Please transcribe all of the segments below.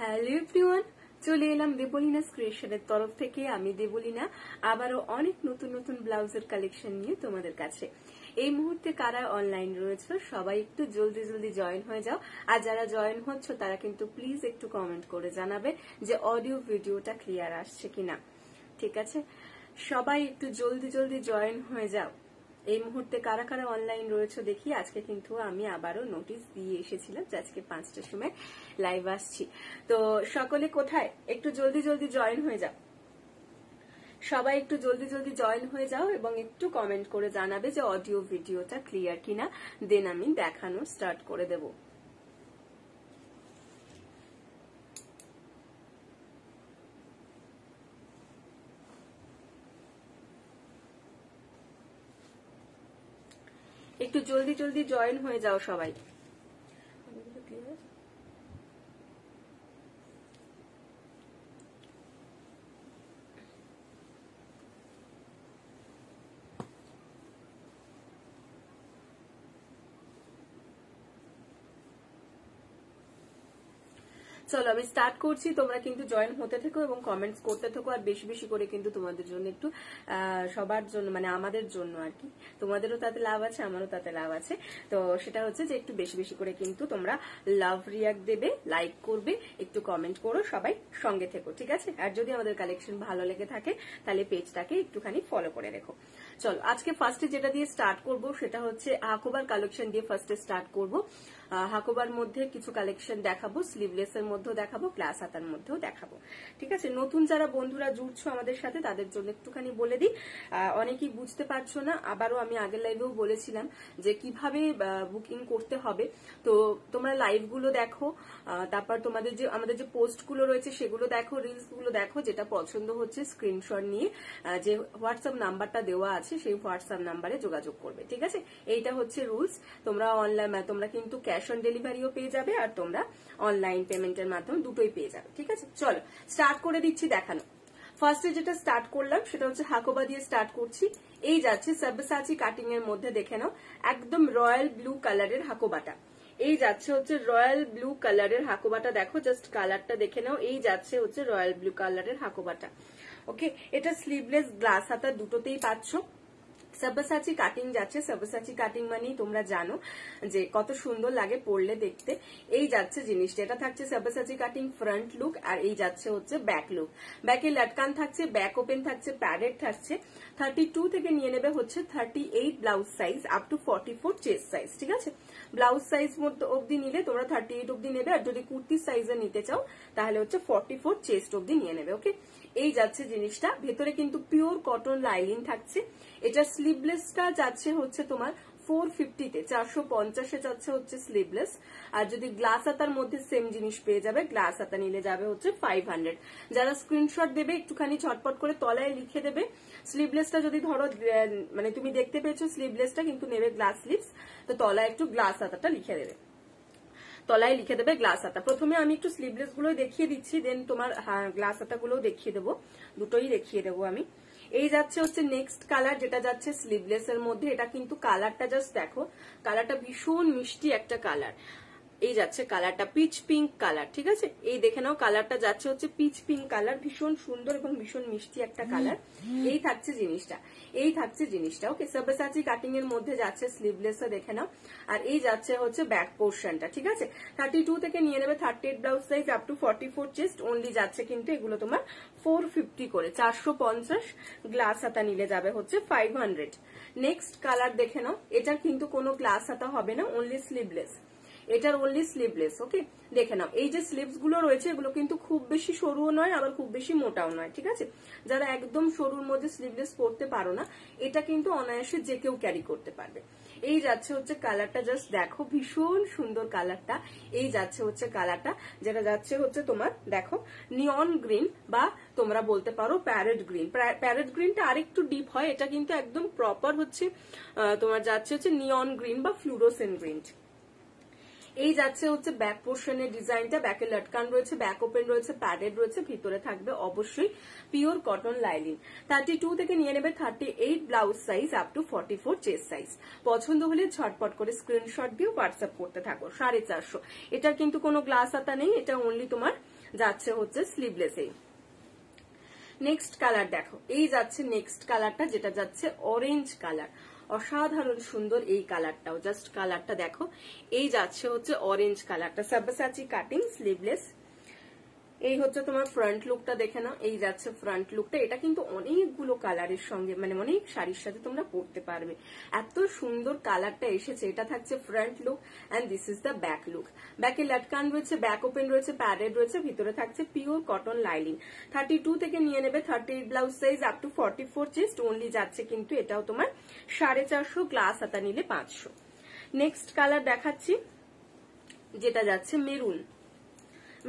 Hello everyone, চলে এলাম দেবলিনা ক্রিয়েশনের তরফ থেকে। আমি দেবলিনা আবারও অনেক নতুন নতুন ব্লাউজের কালেকশন নিয়ে তোমাদের কাছে। এই মুহূর্তে কারা অনলাইন রয়েছে সবাই একটু জলদি জলদি জয়েন হয়ে যাও। আর যারা জয়েন হচ্ছ তারা কিন্তু প্লিজ একটু কমেন্ট করে জানাবে যে অডিও ভিডিওটা ক্লিয়ার আসছে কিনা। ঠিক আছে, সবাই একটু জলদি জলদি জয়েন হয়ে যাও। এই মুহূর্তে কারা কারা অনলাইন রয়েছে দেখি। আজকে কিন্তু আমি আবারও নোটিশ দিয়ে এসেছিলাম যে আজকে 5টার সময় লাইভ আসছি। তো সকলে কোথায়, একটু জলদি জলদি জয়েন হয়ে যাও। সবাই একটু জলদি জলদি জয়েন হয়ে যাও এবং একটু কমেন্ট করে জানাবে যে অডিও ভিডিওটা ক্লিয়ার কিনা, দেন আমি দেখানো স্টার্ট করে দেব। একটু জলদি জলদি জয়েন হয়ে যাও সবাই। চলো আমি স্টার্ট করছি, তোমরা কিন্তু জয়েন হতে থেকো এবং কমেন্টস করতে থেকো। আর বেশি বেশি করে কিন্তু তোমাদের জন্য একটু সবার জন্য মানে আমাদের জন্য আর কি, তোমাদেরও তাতে লাভ আছে আমারও তাতে লাভ আছে। তো সেটা হচ্ছে যে একটু বেশি বেশি করে কিন্তু তোমরা লাভ রিয়াক্ট দেবে, লাইক করবে, একটু কমেন্ট করো, সবাই সঙ্গে থেকো। ঠিক আছে, আর যদি আমাদের কালেকশন ভালো লেগে থাকে তাহলে পেজটাকে একটুখানি ফলো করে রেখো। চলো আজকে ফার্স্টে যেটা দিয়ে স্টার্ট করব সেটা হচ্ছে হাকোবার কালেকশন দিয়ে ফার্স্টে স্টার্ট করব। হাকোবার মধ্যে কিছু কালেকশন দেখাবো, স্লিভলেস এর মধ্যেও দেখাবো, ক্লাস হাতার মধ্যেও দেখাবো। ঠিক আছে, নতুন যারা বন্ধুরা জুড়ছো আমাদের সাথে তাদের জন্য একটুখানি বলে দিই, অনেকেই বুঝতে পারছো না। আবারও আমি আগের লাইভেও বলেছিলাম যে কিভাবে বুকিং করতে হবে। তো তোমরা লাইভ গুলো দেখো, তারপর তোমাদের যে আমাদের যে পোস্ট গুলো রয়েছে সেগুলো দেখো, রিলস গুলো দেখো, যেটা পছন্দ হচ্ছে স্ক্রিনশট নিয়ে যে হোয়াটসঅ্যাপ নাম্বারটা দেওয়া আছে সেই হোয়াটসঅ্যাপ নাম্বারে যোগাযোগ করবে। ঠিক আছে, এইটা হচ্ছে রুলস। তোমরা অনলাইন তোমরা কিন্তু ক্যাশ অন ডেলিভারিও পেয়ে যাবে আর তোমরা অনলাইন পেমেন্টের মাধ্যমে দুটোই পেয়ে যাবে। ঠিক আছে, চলো স্টার্ট করে দিচ্ছি দেখানো। ফার্স্টে যেটা স্টার্ট করলাম সেটা হচ্ছে হাকোবা দিয়ে স্টার্ট করছি। এই যাচ্ছে সাব্যসাচী কাটিং এর মধ্যে, দেখে নাও একদম রয়্যাল ব্লু কালারের হাকোবাটা। এই যাচ্ছে হচ্ছে রয়্যাল ব্লু কালারের হাকোবাটা, দেখো জাস্ট কালারটা দেখে নাও। এই যাচ্ছে হচ্ছে রয়্যাল ব্লু কালারের হাকোবাটা। ওকে, এটা স্লিভলেস গ্লাস হাতা দুটোতেই পাচ্ছ। সাব্যসাচী কাটিং যাচ্ছে, সাব্যসাচী কাটিং মানেই তোমরা জানো যে কত সুন্দর লাগে পরলে দেখতে। এই যাচ্ছে জিনিসটা, এটা থাকছে সাব্যসাচী কাটিং ফ্রন্ট লুক, আর এই যাচ্ছে হচ্ছে ব্যাক লুক। ব্যাকে লটকান থাকছে, ব্যাক ওপেন থাকছে, প্যাডেড থাকছে। 32 থেকে নিয়ে নেবে হচ্ছে 38 blouse size up to 44 chest size. ঠিক আছে, ব্লাউজ সাইজ মধ্যে অব্দি নিলে তোমরা 38 অব্দি নেবে, আর যদি কুর্তি সাইজে নিতে চাও তাহলে হচ্ছে 44 চেস্ট অব্দি নিয়ে নেবে। ওকে, এই যাচ্ছে জিনিসটা। ভেতরে কিন্তু পিওর কটন লাইলিন থাকছে। এটা স্লিভলেসটা যাচ্ছে হচ্ছে তোমার 450-তে, 450-এ যাচ্ছে হচ্ছে স্লিভলেস। আর যদি গ্লাস হাতার মধ্যে সেম জিনিস পেয়ে যাবে, গ্লাস হাতা নিলে যাবে হচ্ছে 500। যারা স্ক্রিনশট দেবে একটুখানি ছটপট করে তলায় লিখে দেবে। স্লিভলেসটা যদি ধরো মানে তুমি দেখতে পেয়েছো স্লিভলেসটা কিন্তু নেবে গ্লাস স্লিভস, তো তলায় একটু গ্লাস হাতাটা লিখে দেবে, তলায় লিখে দেবে গ্লাস হাতা। প্রথমে আমি একটু স্লিভলেস গুলো দেখিয়ে দিচ্ছি, দেন তোমার গ্লাস হাতা গুলো দেখিয়ে দেবো, দুটোই দেখিয়ে দেবো আমি। এই যাচ্ছে হচ্ছে নেক্সট কালার, যেটা যাচ্ছে স্লিভলেস এর মধ্যে। এটা কিন্তু কালারটা জাস্ট দেখো, কালারটা ভীষণ মিষ্টি একটা কালার। এই যাচ্ছে কালারটা পিচ পিঙ্ক কালার। ঠিক আছে, এই দেখে নাও কালারটা যাচ্ছে হচ্ছে পিচ পিঙ্ক কালার, ভীষণ সুন্দর এবং ভীষণ মিষ্টি একটা কালার। এই থাকছে জিনিসটা, এই থাকছে জিনিসটা। ওকে, সাব্যসাচী কাটিং এর মধ্যে যাচ্ছে স্লিভলেস, দেখে নাও। আর এই যাচ্ছে হচ্ছে ব্যাক পোর্শনটা। ঠিক আছে, 32 থেকে নিয়ে নেবে 38 blouse size up to 44 chest only যাচ্ছে কিন্তু এগুলো তোমার 450 করে। 450 গ্লাস হাতা নিলে যাবে হচ্ছে 500। নেক্সট কালার দেখে নাও, এটার কিন্তু কোনো গ্লাস হাতা হবে না, অনলি স্লিভলেস। এটার অনলি স্লিভলেস। ওকে, দেখে নাও এই যে স্লিভস গুলো রয়েছে এগুলো কিন্তু খুব বেশি সরুও নয় আবার খুব বেশি মোটাও নয়। ঠিক আছে, যারা একদম সরুর মধ্যে স্লিভলেস পরতে পারো না, এটা কিন্তু অনায়াসে যে কেউ ক্যারি করতে পারবে। এই যাচ্ছে হচ্ছে কালারটা, জাস্ট দেখো ভীষণ সুন্দর কালারটা। এই যাচ্ছে হচ্ছে কালারটা, যেটা যাচ্ছে হচ্ছে তোমার দেখো নিয়ন গ্রিন, বা তোমরা বলতে পারো প্যারেট গ্রিন। প্যারেট গ্রিনটা আরেকটু ডিপ হয়, এটা কিন্তু একদম প্রপার হচ্ছে তোমার যাচ্ছে হচ্ছে নিয়ন গ্রিন বা ফ্লুরোসেন্ট গ্রিন। এই যাচ্ছে হচ্ছে ব্যাক পোর্শনের ডিজাইনটা, ব্যাকে লটকান রয়েছে, ব্যাক ওপেন রয়েছে, প্যাডেড রয়েছে, ভিতরে থাকবে অবশ্যই পিওর কটন লাইলিন। 32 থেকে নিয়ে নেবে 38 blouse size up to 44 chest size. পছন্দ হলে ঝটপট করে স্ক্রিনশট দিয়ে হোয়াটসঅ্যাপ করতে থাকো। 450। এটার কিন্তু কোনো গ্লাস হাতা নেই, এটা অনলি তোমার যাচ্ছে হচ্ছে স্লিভলেসেই। নেক্সট কালার দেখো, এই যাচ্ছে নেক্সট কালারটা, যেটা যাচ্ছে অরেঞ্জ কালার। অসাধারণ সুন্দর এই কালারটাও, জাস্ট কালারটা দেখো। এই যাচ্ছে হচ্ছে অরেঞ্জ কালারটা, সাব্বাসাচি কাটিং, স্লিভলেস। এই হচ্ছে তোমার ফ্রন্ট লুকটা, দেখে নাও। এই যাচ্ছে ফ্রন্ট লুকটা। এটা কিন্তু অনেকগুলো কালারের সঙ্গে, মানে অনেক শাড়ির সাথে তোমরা পরতে পারবে, এত সুন্দর কালারটা এসেছে। এটা থাকছে front look and this is the back look. ব্যাকে লটকান রয়েছে, ব্যাক ওপেন রয়েছে, প্যাডেড রয়েছে, ভিতরে থাকছে পিওর কটন লাইলিন। 32 থেকে নিয়ে নেবে 38 blouse size up to 44 chest. Only যাচ্ছে কিন্তু এটাও তোমার 450, গ্লাস হাতা নিলে 500। নেক্সট কালার দেখাচ্ছি, যেটা যাচ্ছে মেরুন।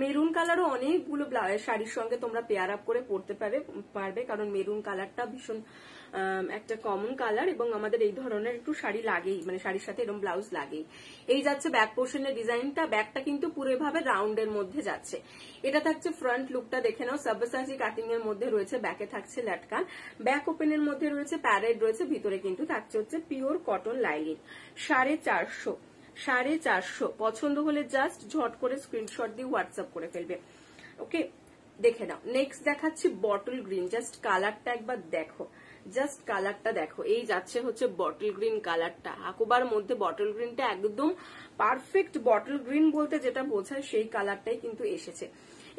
মেরুন কালারও অনেকগুলো শাড়ির সঙ্গে তোমরা পেয়ার আপ করে পরতে পারবে, কারণ মেরুন কালারটা ভীষণ একটা কমন কালার এবং আমাদের এই ধরনের একটু শাড়ি লাগেই, মানে শাড়ির সাথে এরকম ব্লাউজ লাগেই। এই যাচ্ছে ব্যাক পোর্শনের ডিজাইনটা, ব্যাকটা কিন্তু পুরো এভাবে রাউন্ডের মধ্যে যাচ্ছে। এটা থাকছে ফ্রন্ট লুকটা, দেখে নাও। সাব্বাসাচি কাটিং এর মধ্যে রয়েছে, ব্যাকে থাকছে লটকান, ব্যাক ওপেনের মধ্যে রয়েছে, প্যারেড রয়েছে, ভিতরে কিন্তু থাকছে হচ্ছে পিওর কটন লাইলিন। 450, 450। পছন্দ হলে জাস্ট ঝট করে স্ক্রিনশট দিয়ে হোয়াটসঅ্যাপ করে ফেলবে। ওকে, দেখে নাও। নেক্সট দেখাচ্ছি বটল গ্রিন। জাস্ট কালারটা একবার দেখো, জাস্ট কালারটা দেখো। এই যাচ্ছে হচ্ছে বটল গ্রিন কালারটা। আকোবার মধ্যে বটল গ্রিনটা একদম পারফেক্ট। বটল গ্রিন বলতে যেটা বোঝায় সেই কালারটাই কিন্তু এসেছে।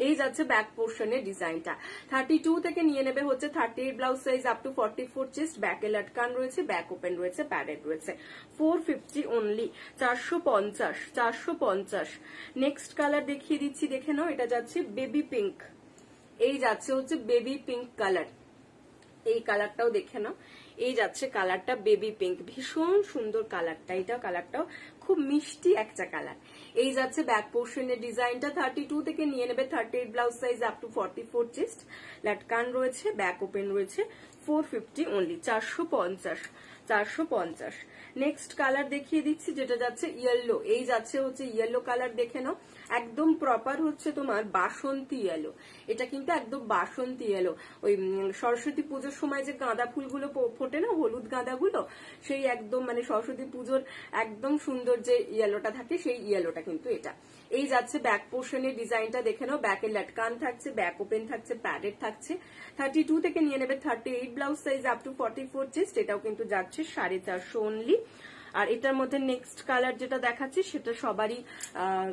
এই যাচ্ছে ব্যাক পোর্শনের ডিজাইনটা। 32 থেকে নিয়ে নেবে হচ্ছে 38 blouse size up to 44 chest. ব্যাকে লটকান রয়েছে, ব্যাক ওপেন রয়েছে, প্যাডেড রয়েছে। 450 অনলি, 450, 450। নেক্সট কালার দেখিয়ে দিচ্ছি, দেখে নাও। এটা যাচ্ছে বেবি পিঙ্ক। এই যাচ্ছে হচ্ছে বেবি পিঙ্ক কালার। এই কালারটাও দেখে নাও। এই যাচ্ছে কালারটা বেবি পিঙ্ক, ভীষণ সুন্দর কালারটা। এটা কালারটাও খুব মিষ্টি একটা কালার। এই যাচ্ছে ব্যাক পোর্শনের ডিজাইনটা। 32 থেকে নিয়ে নেবে 38 blouse size up to 44 chest. লটকান রয়েছে, ব্যাক ওপেন রয়েছে। 450 অনলি, 450, 450। নেক্সট কালার দেখিয়ে দিচ্ছি, যেটা যাচ্ছে ইয়েলো। এই যাচ্ছে হচ্ছে ইয়েলো কালার, দেখে নাও। একদম প্রপার হচ্ছে তোমার বাসন্তী ইয়েলো। এটা কিন্তু একদম বাসন্তী ইয়েলো। ওই সরস্বতী পুজোর সময় যে গাঁদা ফুলগুলো ফোটে না, হলুদ গাঁদাগুলো, সেই একদম মানে সরস্বতী পুজোর একদম সুন্দর যে ইয়েলোটা থাকে, সেই ইয়েলোটা কিন্তু এটা। এই যাচ্ছে ব্যাক পোর্শনের ডিজাইনটা, দেখে নাও। ব্যাকে লটকান থাকছে, ব্যাক ওপেন থাকছে, প্যাডেড থাকছে। 32 থেকে নিয়ে নেবে 38 blouse size up to 44 chest. এটাও কিন্তু যাচ্ছে 450 অনলি। আর এটার মধ্যে নেক্সট কালার যেটা দেখাচ্ছি, সেটা সবারই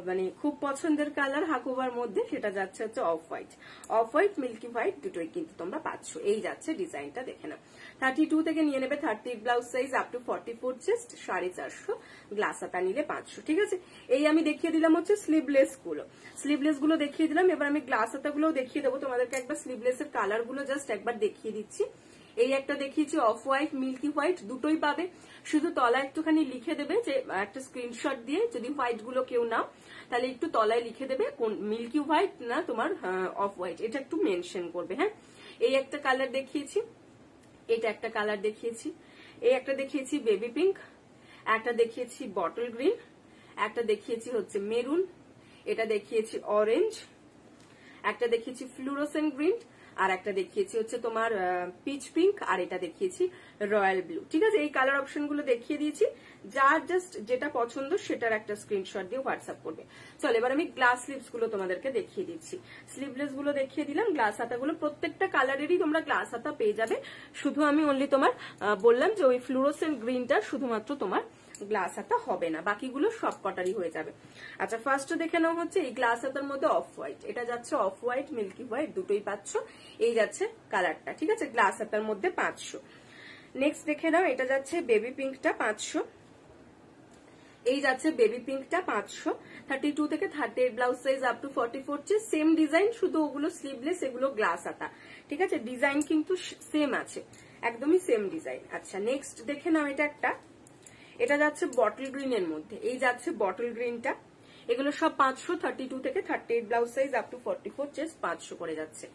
মানে খুব পছন্দের কালার হাকুবার মধ্যে, সেটা যাচ্ছে হচ্ছে off white. Off white, milky white দুটোই কিন্তু তোমরা পাচ্ছ। এই যাচ্ছে ডিজাইনটা, দেখে নাও। 32 থেকে নিয়ে নেবে 38 blouse size up to 44 chest. 450, glass হাতা নিলে 500। ঠিক আছে, এই আমি দেখিয়ে দিলাম হচ্ছে স্লিভলেস গুলো। স্লিভলেস গুলো দেখিয়ে দিলাম, এবার আমি গ্লাস হাতা গুলো দেখিয়ে দেবো তোমাদেরকে। একবার স্লিভলেস এর কালার গুলো জাস্ট একবার দেখিয়ে দিচ্ছি। এই একটা দেখিয়েছি অফ হোয়াইট, মিল্কি হোয়াইট, দুটোই পাবে। শুধু তলায় একটুখানি লিখে দেবে, যে একটা স্ক্রিনশট দিয়ে, যদি হোয়াইট গুলো কেউ নাও তাহলে একটু তলায় লিখে দেবে কোন মিল্কি হোয়াইট না তোমার অফ হোয়াইট, এটা একটু মেনশন করবে। হ্যাঁ, এই একটা কালার দেখিয়েছি, এটা একটা কালার দেখিয়েছি, এই একটা দেখিয়েছি বেবি পিঙ্ক, একটা দেখিয়েছি বটল গ্রিন, একটা দেখিয়েছি হচ্ছে মেরুন, এটা দেখিয়েছি অরেঞ্জ, একটা দেখিয়েছি ফ্লুরোসেন্ট গ্রিন, আর একটা দেখিয়েছি হচ্ছে তোমার পিচ পিঙ্ক, আর এটা দেখিয়েছি রয়্যাল ব্লু। ঠিক আছে, এই কালার অপশন গুলো দেখিয়ে দিয়েছি। যার জাস্ট যেটা পছন্দ সেটার একটা স্ক্রিনশট দিয়ে হোয়াটসঅ্যাপ করবে। চলো এবার আমি গ্লাস স্লিভস গুলো তোমাদেরকে দেখিয়ে দিচ্ছি। স্লিভলেস গুলো দেখিয়ে দিলাম, গ্লাস হাতাগুলো প্রত্যেকটা কালারেরই তোমরা গ্লাস হাতা পেয়ে যাবে। শুধু আমি অনলি তোমার বললাম যে ওই ফ্লুরোসেন্ট গ্রিনটা শুধুমাত্র তোমার গ্লাস হাতা হবে না, বাকিগুলো সব কটারই হয়ে যাবে। আচ্ছা, ফার্স্ট দেখে নাও হচ্ছে এই গ্লাস হাতার মধ্যে অফ হোয়াইট। এটা যাচ্ছে অফ হোয়াইট, মিল্কি হোয়াইট দুটোই পাচ্ছ। এই যাচ্ছে কালারটা, ঠিক আছে, গ্লাস হাতার মধ্যে 500। নেক্সট দেখে নাও, এটা যাচ্ছে বেবি পিঙ্কটা 500। এই যাচ্ছে বেবি পিঙ্কটা 500। 32 থেকে 38 blouse size up to 44 same design, শুধু ওগুলো স্লিভলেস, এগুলো গ্লাস হাতা। ঠিক আছে, ডিজাইন কিন্তু সেম আছে, একদমই সেম ডিজাইন। আচ্ছা, নেক্সট দেখে নাও, এটা একটা, এটা যাচ্ছে বটল গ্রিন এর মধ্যে। এই যাচ্ছে বটল গ্রিনটা, এগুলো সব 500। 32 থেকে 38 blouse size up to 44 chest 500 করে যাচ্ছে।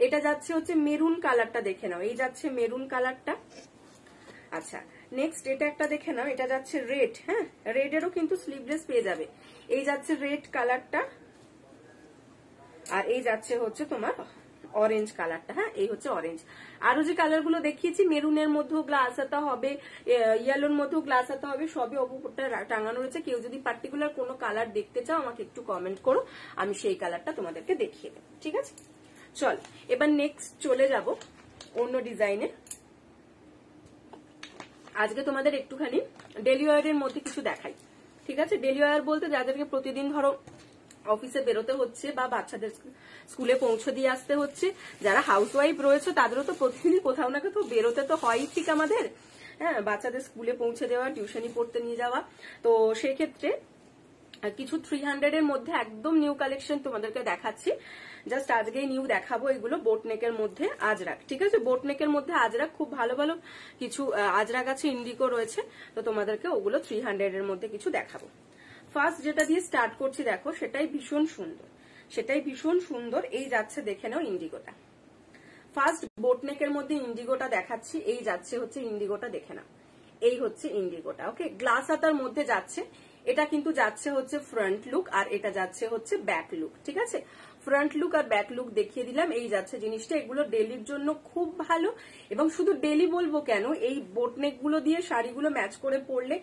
এটা যাচ্ছে হচ্ছে মেরুন কালারটা, দেখে নাও। এই যাচ্ছে মেরুন কালারটা। আচ্ছা, নেক্সট এটা একটা দেখে নাও, এটা যাচ্ছে রেড। হ্যাঁ, রেডেরও কিন্তু স্লিভলেস পেয়ে যাবে। এই যাচ্ছে রেড কালারটা, আর এই যাচ্ছে হচ্ছে তোমার অরেঞ্জ কালারটা। হ্যাঁ, এই হচ্ছে অরেঞ্জ। আরো যে কালার গুলো দেখিয়েছি, মেরুনের মধ্যেও গ্লাস হাতা হবে, ইয়েলোর মধ্যেও গ্লাস হাতা হবে, সবই ওপরটা টাঙানো রয়েছে। কেউ যদি পার্টিকুলার কোনো কালার দেখতে চাও আমাকে একটু কমেন্ট করো, আমি সেই কালারটা তোমাদেরকে দেখিয়ে দেবো। ঠিক আছে, চল এবার নেক্সট চলে যাব অন্য ডিজাইনে। আজকে তোমাদের একটুখানি ডেলি ওয়্যারের মধ্যে কিছু দেখাই। ঠিক আছে, ডেলি ওয়্যার বলতে যাদেরকে প্রতিদিন ধরো অফিসে বেরোতে হচ্ছে বা বাচ্চাদের স্কুলে পৌঁছে দিয়ে আসতে হচ্ছে, যারা হাউসওয়াইফ রয়েছে তাদেরও তো প্রতিদিনই কোথাও না কোথাও বেরোতে তো হয়ই ঠিক আমাদের। হ্যাঁ, বাচ্চাদের স্কুলে পৌঁছে দেওয়া, টিউশনি পড়তে নিয়ে যাওয়া। তো সেই ক্ষেত্রে কিছু 300 এর মধ্যে একদম নিউ কালেকশন তোমাদেরকে দেখাচ্ছি। জাস্ট আজকেই নিউ দেখাবো এগুলো বোটনেকের মধ্যে আজরাক। ঠিক আছে, বোটনেকের মধ্যে আজরাক, খুব ভালো ভালো কিছু আজরাক আছে, ইন্ডিগো রয়েছে। তো তোমাদেরকে ওগুলো 300 এর মধ্যে কিছু দেখাবো। ফার্স্ট যেটা দিয়ে স্টার্ট করছি দেখো, সেটাই ভীষণ সুন্দর, সেটাই ভীষণ সুন্দর। এই যাচ্ছে, দেখে নাও ইন্ডিগোটা। ফার্স্ট বোটনেকের মধ্যে ইন্ডিগোটা দেখাচ্ছি। এই যাচ্ছে হচ্ছে ইন্ডিগোটা, দেখে নাও। এই হচ্ছে ইন্ডিগোটা। ওকে, গ্লাস হাতার মধ্যে যাচ্ছে। এটা কিন্তু যাচ্ছে হচ্ছে ফ্রন্ট লুক, আর এটা যাচ্ছে হচ্ছে ব্যাক লুক। ঠিক আছে, ফ্রন্ট লুক আর ব্যাক লুক দেখিয়ে দিলাম। এই যাচ্ছে জিনিসটা। এগুলো ডেলির জন্য খুব ভালো, এবং শুধু ডেলি বলবো কেন, এই বোটনেক গুলো দিয়ে শাড়িগুলো ম্যাচ করে পরলে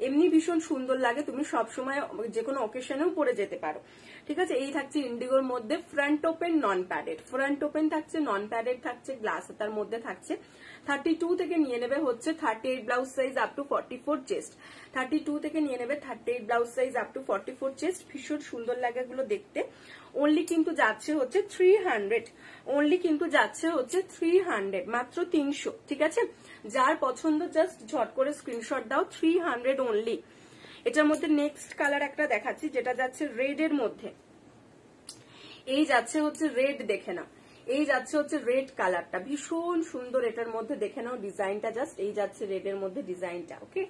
এমনি ভীষণ সুন্দর লাগে। তুমি সবসময় যে কোনো অকেশনেও পরে যেতে পারো। ঠিক আছে, এই থাকছে ইন্ডিগোর মধ্যে ফ্রন্ট ওপেন নন প্যাডেড। ফ্রন্ট ওপেন থাকছে, নন প্যাডেড থাকছে, গ্লাস হাতার মধ্যে থাকছে। 32 থেকে নিয়ে নেবে হচ্ছে 38 blouse size up to 44 chest. 32 থেকে নিয়ে নেবে 38 blouse size up to 44 chest. ভীষণ সুন্দর লাগে এগুলো দেখতে। অনলি কিন্তু যাচ্ছে হচ্ছে 300, অনলি কিন্তু যাচ্ছে হচ্ছে 300, মাত্র 300। ঠিক আছে, যার পছন্দ জাস্ট ঝট করে স্ক্রিনশট দাও। 300 অনলি। এটার মধ্যে নেক্সট কালার একটা দেখাচ্ছি, যেটা যাচ্ছে রেড এর মধ্যে। এই যাচ্ছে হচ্ছে রেড, দেখে নাও। এই যাচ্ছে হচ্ছে রেড কালারটা, ভীষণ সুন্দর। এটার মধ্যে দেখে নাও ডিজাইনটা, জাস্ট এই যাচ্ছে রেড এর মধ্যে ডিজাইনটা। ওকে,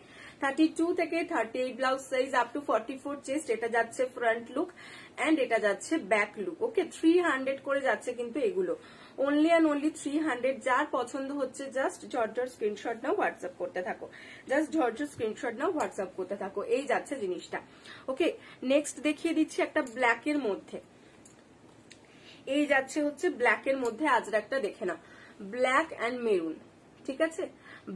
32 থেকে 38 blouse size up to 44 chest. এটা যাচ্ছে ফ্রন্ট লুক, এন্ড এটা যাচ্ছে ব্যাক লুক। ওকে, 300 করে যাচ্ছে কিন্তু এগুলো। Only and only 300। যার পছন্দ হচ্ছে জাস্ট ঝটঝট স্ক্রিনশট নাও, হোয়াটসঅ্যাপ করতে থাকো। জাস্ট ঝটঝট স্ক্রিনশট নাও, হোয়াটসঅ্যাপ করতে থাকো। এই যাচ্ছে জিনিসটা। ওকে, নেক্সট দেখিয়ে দিচ্ছি একটা ব্ল্যাক এর মধ্যে। এই যাচ্ছে হচ্ছে ব্ল্যাক এর মধ্যে আজরাকটা, দেখে নাও। Black and maroon. ঠিক আছে,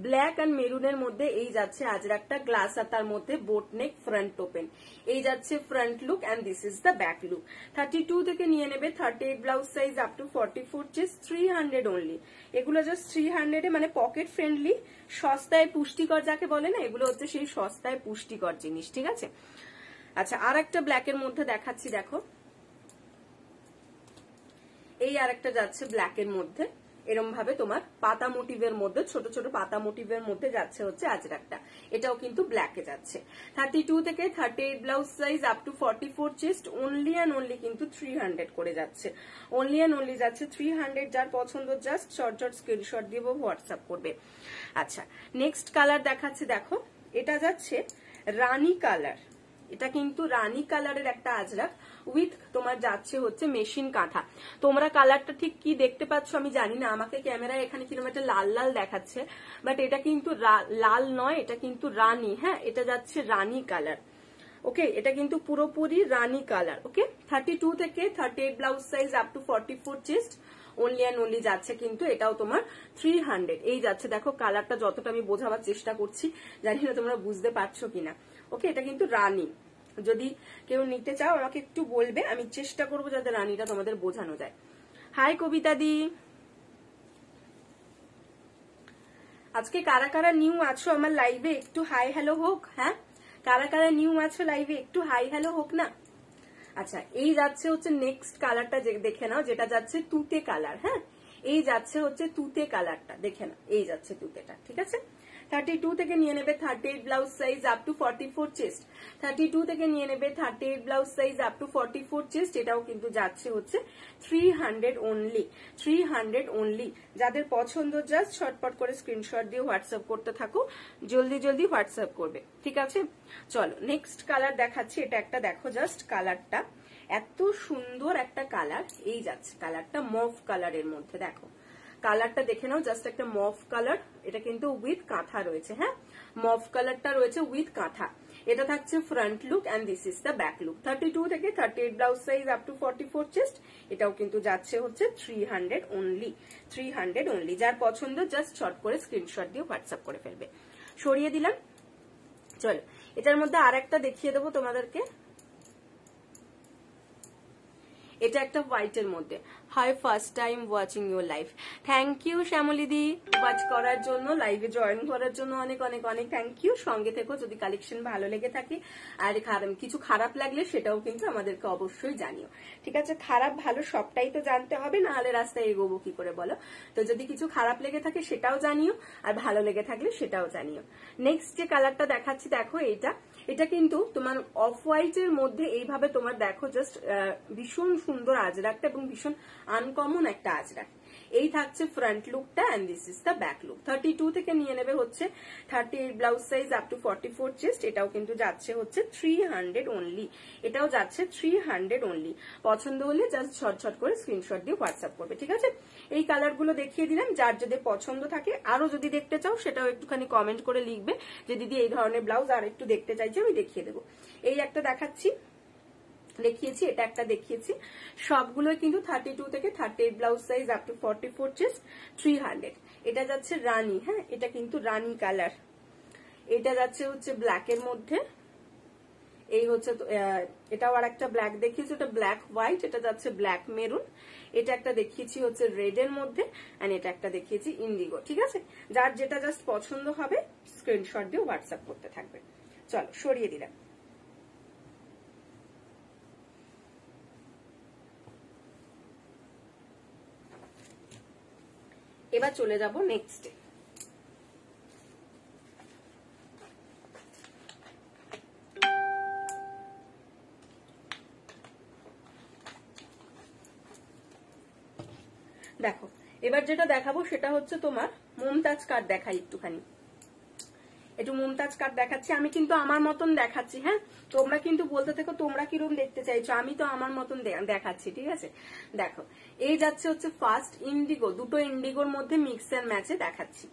ব্ল্যাক অ্যান্ড মেরুনের মধ্যে এই যাচ্ছে আজরাকটা, গ্লাস হাতার মধ্যে বোট নেক, ফ্রন্ট ওপেন। এই যাচ্ছে front look, and this is the back look. 32 থেকে নিয়ে নেবে 38 blouse size up to 44 chest. 300 only. এগুলো জাস্ট 300 এ, মানে পকেট ফ্রেন্ডলি, সস্তায় পুষ্টিকর যাকে বলে না, এগুলো হচ্ছে সেই সস্তায় পুষ্টিকর জিনিস। ঠিক আছে, আচ্ছা আর একটা ব্ল্যাক এর মধ্যে দেখাচ্ছি, দেখো। এই আর একটা যাচ্ছে ব্ল্যাক এর মধ্যে, এরম ভাবে তোমার পাতা মোটিভের মধ্যে, ছোট ছোট পাতা মোটিভের মধ্যে যাচ্ছে হচ্ছে আজরাকটা। এটাও কিন্তু ব্ল্যাকে যাচ্ছে। 32 থেকে 38 blouse size up to 44 chest. Only and only কিন্তু 300 করে যাচ্ছে। অনলি অ্যান্ড অনলি যাচ্ছে 300। যার পছন্দ জাস্ট শর্ট স্ক্রিনশট দিয়ে হোয়াটসঅ্যাপ করবে। আচ্ছা, নেক্সট কালার দেখাচ্ছে, দেখো। এটা যাচ্ছে রানী কালার। এটা কিন্তু রানী কালারের একটা আজরাক, উইথ তোমার যাচ্ছে হচ্ছে মেশিন কাঁথা। তোমরা কালারটা ঠিক কি দেখতে পাচ্ছ আমি জানি না, আমাকে ক্যামেরায় এখানে কিরকম একটা লাল লাল দেখাচ্ছে, বাট এটা কিন্তু লাল নয়, এটা কিন্তু রানী। হ্যাঁ, এটা যাচ্ছে রানী কালার। ওকে, এটা কিন্তু পুরোপুরি রানী কালার। ওকে, 32 থেকে 38 blouse size up to 44 chest. Only and only যাচ্ছে কিন্তু এটাও তোমার 300। এই যাচ্ছে, দেখো কালারটা যতটা আমি বোঝাবার চেষ্টা করছি, জানি না তোমরা বুঝতে পারছো কিনা। ওকে, এটা কিন্তু রানী। যদি কেউ নিতে চাও আমাকে একটু বলবে, আমি চেষ্টা করবো যাতে রানীটা তোমাদের বোঝানো যায়। হাই কবিতা দি, আজকে কারা কারা নিউ আছো আমার লাইভে একটু হাই হ্যালো হোক। হ্যাঁ, কারা কারা নিউ আছো লাইভে একটু হাই হ্যালো হোক না। আচ্ছা, এই যাচ্ছে হচ্ছে নেক্সট কালারটা, দেখে নাও, যেটা যাচ্ছে তুতে কালার। হ্যাঁ, এই যাচ্ছে হচ্ছে তুতে কালারটা, দেখে নাও। এই যাচ্ছে তুতেটা। ঠিক আছে, 32 থেকে নিয়ে নেবে 38 blouse size up to 44 chest. 32 থেকে নিয়ে নেবে 38 blouse size up to 44 chest. এটাও কিন্তু যাচ্ছে হচ্ছে 300 অনলি। 300 অনলি। যাদের পছন্দ জাস্ট ছটপট করে স্ক্রিনশট দিয়ে হোয়াটসঅ্যাপ করতে থাকো, জলদি জলদি হোয়াটসঅ্যাপ করবে। ঠিক আছে, চলো নেক্সট কালার দেখাচ্ছি। এটা একটা দেখো, জাস্ট কালারটা এত সুন্দর একটা কালার। এই যাচ্ছে কালারটা মভ কালারের মধ্যে, দেখো কালারটা দেখে নাও, জাস্ট একটা মফ কালার, এটা কিন্তু উইথ কাঁথা রয়েছে। হ্যাঁ, মফ কালারটা রয়েছে উইথ কাঁথা। এটা থাকছে front look and this is the back look. 32 থেকে 38 blouse size up to 44 chest. এটাও কিন্তু যাচ্ছে হচ্ছে 300 অনলি, 300 অনলি। যার পছন্দ জাস্ট শর্ট করে স্ক্রিনশট দিয়ে হোয়াটসঅ্যাপ করে ফেলবে। সরিয়ে দিলাম। চলো এটার মধ্যে আর একটা দেখিয়ে দেবো তোমাদেরকে। এটা একটা হোয়াইটের মধ্যে। Hi, first time watching your live. Thank you শ্যামলিদি, ওয়াচ করার জন্য, লাইভে জয়েন করার জন্য অনেক অনেক অনেক থ্যাংক ইউ। সঙ্গে থেকো, যদি কালেকশন ভালো লেগে থাকে আর কিছু খারাপ লাগলে সেটাও কিন্তু আমাদেরকে অবশ্যই জানিও, ঠিক আছে? খারাপ ভালো সবটাই তো জানতে হবে, না হলে রাস্তায় এগোবো কি করে বলো? তো যদি কিছু খারাপ লেগে থাকে সেটাও জানিও, আর ভালো লেগে থাকলে সেটাও জানিও। নেক্সট যে কালারটা দেখাচ্ছি দেখো, এটা কিন্তু তোমার অফ হোয়াইটের মধ্যে এইভাবে তোমার দেখো জাস্ট ভীষণ সুন্দর আজরাকটা এবং ভীষণ আনকমন একটা আজরাক। এই থাকছে ফ্রন্ট লুকটা and this is the back look. 32 থেকে নিয়ে নেবে হচ্ছে 38 blouse size up to 44 chest. এটাও কিন্তু যাচ্ছে হচ্ছে 300 অনলি, এটাও যাচ্ছে 300 অনলি। পছন্দ হলে জাস্ট ছটছট করে স্ক্রিনশট দিয়ে হোয়াটসঅ্যাপ করবে, ঠিক আছে? এই কালার গুলো দেখিয়ে দিলাম, যার যদি পছন্দ থাকে আরো যদি দেখতে চাও সেটাও একটুখানি কমেন্ট করে লিখবে যে দিদি এই ধরনের ব্লাউজ আর একটু দেখতে চাইছি, আমি দেখিয়ে দেবো। এই একটা দেখিয়েছি, এটা একটা দেখিয়েছি। সবগুলোই কিন্তু 32 থেকে 38 blouse size up to 44 chest, 300। এটা যাচ্ছে রানী। হ্যাঁ, এটা কিন্তু রানী কালার। এটা যাচ্ছে হচ্ছে ব্ল্যাক এর মধ্যে। এই হচ্ছে এটাও আর একটা ব্ল্যাক দেখিয়েছি, ওটা ব্ল্যাক হোয়াইট। এটা যাচ্ছে ব্ল্যাক মেরুন। এটা একটা দেখিয়েছি হচ্ছে রেড এর মধ্যে, এন্ড এটা একটা দেখিয়েছি ইন্ডিগো, ঠিক আছে? যার যেটা জাস্ট পছন্দ হবে স্ক্রিনশট দিয়ে হোয়াটসঅ্যাপ করতে থাকবে। চলো সরিয়ে দিলাম। এবার চলে যাব নেক্সটে। দেখো এবার যেটা দেখাবো সেটা হচ্ছে তোমার মুমতাজ কাট। দেখাই একটুখানি, একটু মুমতাজ কাট দেখাচ্ছি। আমি কিন্তু আমার মতন দেখাচ্ছি। হ্যাঁ, তোমরা কিন্তু বলতে থাকো তোমরা কিরকম দেখতে চাইছো, আমি তো আমার মতন দেখাচ্ছি, ঠিক আছে? দেখো এই যাচ্ছে হচ্ছে ফার্স্ট ইন্ডিগো, দুটো ইন্ডিগোর মধ্যে মিক্স এন্ড ম্যাচে দেখাচ্ছি,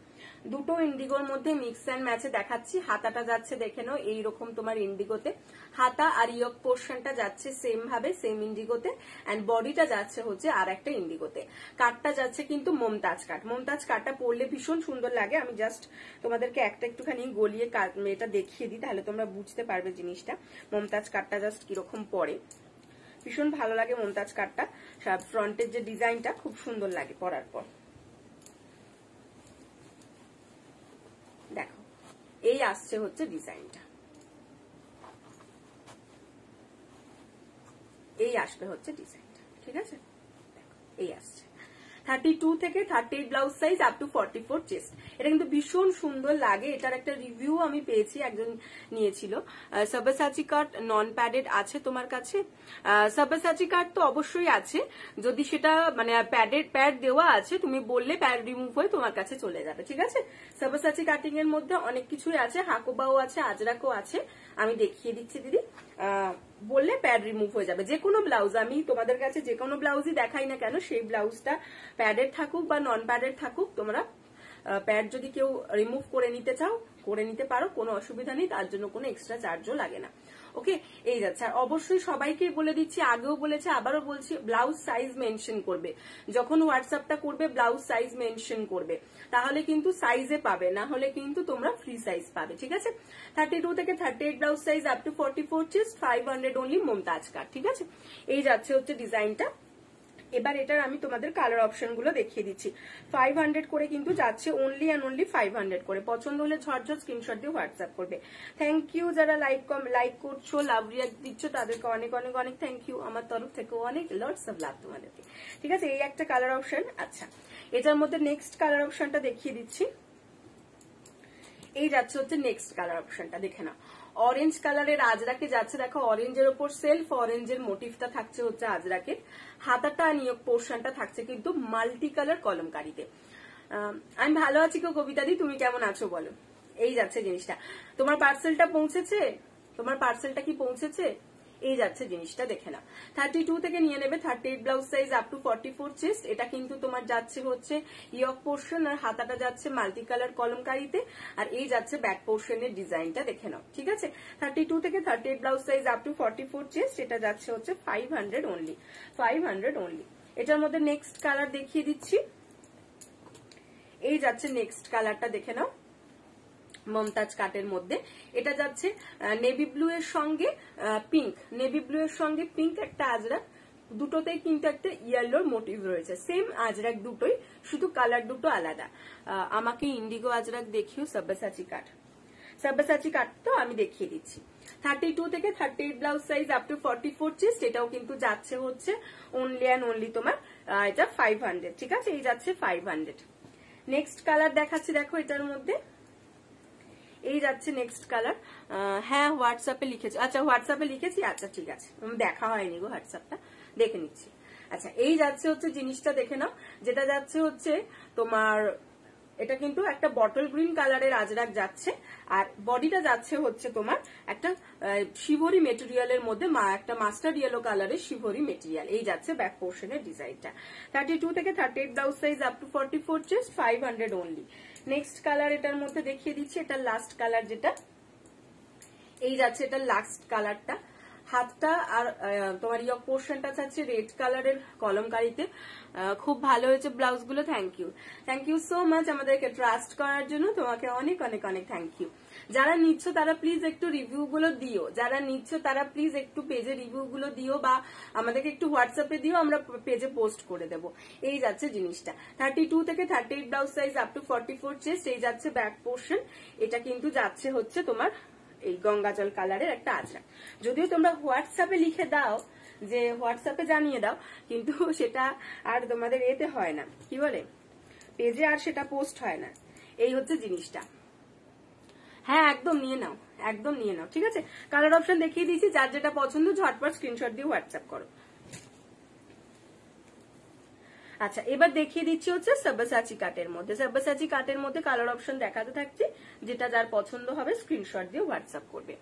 দুটো ইন্ডিগোর মধ্যে মিক্স এন্ড ম্যাচে দেখাচ্ছি। হাতাটা যাচ্ছে দেখে নাও এইরকম তোমার ইন্ডিগোতে, হাতা আর ইয়ক পোর্শনটা যাচ্ছে সেম ভাবে, সেম ইন্ডিগোতে, এন্ড বডিটা যাচ্ছে হচ্ছে আর একটা ইন্ডিগোতে। কাটটা যাচ্ছে কিন্তু মুমতাজ কাট। মুমতাজ কাটটা পরলে ভীষণ সুন্দর লাগে। আমি জাস্ট তোমাদেরকে একটা একটুখানি গলিয়ে এটা দেখিয়ে দিই, তাহলে তোমরা বুঝতে পারবে জিনিসটা। মুমতাজ কাটটা জাস্ট কিরকম পরে, ভীষণ ভালো লাগে মুমতাজ কাটটা। ফ্রন্টের যে ডিজাইনটা খুব সুন্দর লাগে পরার পর। দেখো এই আসছে হচ্ছে ডিজাইনটা, এই আসবে হচ্ছে ডিজাইনটা, ঠিক আছে? দেখো এই আসছে 32 থেকে 38 blouse size up to 44 chest. এটা কিন্তু ভীষণ সুন্দর লাগে। এটার একটা রিভিউ আমি পেয়েছি, একজন নিয়েছিল। সাবাসাচি কাট নন প্যাডেড আছে তোমার কাছে? সাবাসাচি কাট তো অবশ্যই আছে, যদি সেটা মানে প্যাড দেওয়া আছে, তুমি বললে প্যাড রিমুভ হয়ে তোমার কাছে চলে যাবে, ঠিক আছে? সাবাসাচি কাটিং এর মধ্যে অনেক কিছুই আছে, হাকোবাও আছে, আজরাকও আছে। আমি দেখিয়ে দিচ্ছি দিদি, বললে প্যাড রিমুভ হয়ে যাবে। যে কোনো ব্লাউজ, আমি তোমাদের কাছে যে কোনো ব্লাউজই দেখাই না কেন, সেই ব্লাউজটা প্যাডেড থাকুক বা নন প্যাডেড থাকুক, তোমরা প্যাড যদি কেউ রিমুভ করে নিতে চাও করে নিতে পারো, কোনো অসুবিধা নেই, তার জন্য কোনো এক্সট্রা চার্জও লাগে না। ওকে, এই যাচ্ছে। আর অবশ্যই সবাইকে বলে দিচ্ছি, আগেও বলেছি আবারও বলছি, ব্লাউজ সাইজ মেনশন করবে যখন হোয়াটসঅ্যাপটা করবে, ব্লাউজ সাইজ মেনশন করবে, তাহলে কিন্তু সাইজে পাবে, না হলে কিন্তু তোমরা ফ্রি সাইজ পাবে, ঠিক আছে? 32 থেকে 38 blouse size up to 44 chest, 500 only Mumtaz cut, ঠিক আছে? এই যাচ্ছে হচ্ছে ডিজাইনটা। এবার এটার আমি তোমাদের কালার অপশন গুলো দেখিয়ে দিচ্ছি। 500 করে কিন্তু যাচ্ছে, অনলি অ্যান্ড অনলি 500 করে। পছন্দ হলে ঝটঝট স্ক্রিনশট দিয়ে হোয়াটসঅ্যাপ করবে। থ্যাংক ইউ যারা লাইক করছো, লাভ রিয়াক্ট দিচ্ছ, তাদেরকে অনেক অনেক অনেক থ্যাংক ইউ আমার তরফ থেকে, অনেক লটস অফ লাভ তোমাদেরকে, ঠিক আছে? এই একটা কালার অপশন। আচ্ছা, এটার মধ্যে নেক্সট কালার অপশনটা দেখিয়ে দিচ্ছি। এই যাচ্ছে হচ্ছে নেক্সট কালার অপশনটা, দেখে নাও। অরেঞ্জ কালারের আজরাকে যাচ্ছে, দেখো অরেঞ্জের ওপর সেলফ অরেঞ্জের মোটিভটা থাকছে হচ্ছে আজরাকের, হাতাটা নিয়োগ পোর্শনটা থাকছে কিন্তু মাল্টি কালার কলমকারিতে। আমি ভালো আছি গো কবিতাদি, তুমি কেমন আছো বলো? এই যাচ্ছে জিনিসটা। তোমার পার্সেলটা পৌঁছেছে? তোমার পার্সেলটা কি পৌঁছেছে? এই যাচ্ছে জিনিসটা দেখে নাও। 32 থেকে নিয়ে নেবে 38 blouse size up to 44 chest. এটা কিন্তু তোমার যাচ্ছে হচ্ছে ইয়ক পোর্শন, আর হাতাটা যাচ্ছে মাল্টি কালার কলমকারিতে, আর এই যাচ্ছে ব্যাক পোর্শনের ডিজাইনটা দেখে নাও। ঠিক আছে, 32 থেকে 38 blouse size up to 44 chest. এটা যাচ্ছে হচ্ছে 500 অনলি, 500 অনলি। এটার মধ্যে নেক্সট কালার দেখিয়ে দিচ্ছি। এই যাচ্ছে নেক্সট কালারটা দেখে নাও, মমতাজ কাটের মধ্যে। এটা যাচ্ছে নেভি ব্লু এর সঙ্গে পিঙ্ক, নেভি ব্লু এর সঙ্গে পিঙ্ক একটা আজরাক, দুটোতেই কিন্তু একটা ইয়েলোর মোটিভ রয়েছে, সেম আজরাক দুটোই, শুধু কালার দুটো আলাদা। আমাকে ইন্ডিগো আজরাক দেখিও সাব্বাসাচি কাট, সাব্বাসাচি কাট তো আমি দেখিয়ে দিচ্ছি। 32 থেকে 38 blouse size up to 44 chest. এটাও কিন্তু যাচ্ছে হচ্ছে অনলি অ্যান্ড অনলি তোমার এটা 500। ঠিক আছে, এই যাচ্ছে 500। নেক্সট কালার দেখাচ্ছি, দেখো এটার মধ্যে এই যাচ্ছে নেক্সট কালার। হ্যাঁ হোয়াটসঅ্যাপে লিখেছি, আচ্ছা হোয়াটসঅ্যাপে লিখেছি, আচ্ছা ঠিক আছে, দেখা হয়নি গো হোয়াটসঅ্যাপটা, দেখে নিচ্ছি। আচ্ছা এই যাচ্ছে হচ্ছে জিনিসটা দেখে নাও, যেটা যাচ্ছে হচ্ছে তোমার এটা কিন্তু একটা বটল গ্রিন কালারের আজরাক যাচ্ছে, আর বডিটা যাচ্ছে হচ্ছে তোমার একটা শিভরি মেটেরিয়ালের মধ্যে একটা মাস্টার্ড ইয়েলো কালারের শিভরি মেটেরিয়াল। এই যাচ্ছে ব্যাক পোর্শনের ডিজাইনটা। 32 থেকে 38 blouse size up to 44 chest, 500 only. Next colour এটার মধ্যে দেখিয়ে দিচ্ছি, এটা লাস্ট কালার যেটা, এই যাচ্ছে এটা লাস্ট কালারটা। হাতটা আর তোমার ইয়ক পোর্শনটা যাচ্ছে রেড কালারের কলমকারিতে। খুব ভালো হয়েছে ব্লাউজ গুলো, thank you, thank you so much আমাদেরকে ট্রাস্ট করার জন্য, তোমাকে অনেক অনেক অনেক থ্যাংক ইউ। যারা নিচ্ছ তারা প্লিজ একটু রিভিউ গুলো দিও, যারা নিচ্ছ তারা প্লিজ একটু পেজে রিভিউ গুলো দিও, বা আমাদেরকে একটু হোয়াটসঅ্যাপে দিও, আমরা পেজে পোস্ট করে দেবো। এই যাচ্ছে জিনিসটা। 32 থেকে 38 blouse size up to 44 chest. এই যাচ্ছে ব্যাক পোর্শন। এটা কিন্তু যাচ্ছে হচ্ছে তোমার এই গঙ্গাজল কালারের একটা আজরাক। যদিও তোমরা হোয়াটসঅ্যাপে লিখে দাও, যে হোয়াটসঅ্যাপে জানিয়ে দাও, কিন্তু সেটা আর তোমাদের এতে হয় না, কি বলে পেজে আর সেটা পোস্ট হয় না। এই হচ্ছে জিনিসটা। হ্যাঁ একদম নিয়ে নাও, একদম নিয়ে নাও। ঠিক আছে, কালার অপশন দেখিয়ে দিয়েছি, যার যেটা পছন্দ ঝটপট স্ক্রিনশট দিয়ে হোয়াটসঅ্যাপ করো। আচ্ছা এবার দেখিয়ে দিচ্ছি হচ্ছে সাব্বাসাচি কাটের মধ্যে। সাব্বাসাচি কাটের মধ্যে কালার অপশন দেখাতে থাকছে, যেটা যার পছন্দ হবে স্ক্রিনশট দিয়ে হোয়াটসঅ্যাপ করবে।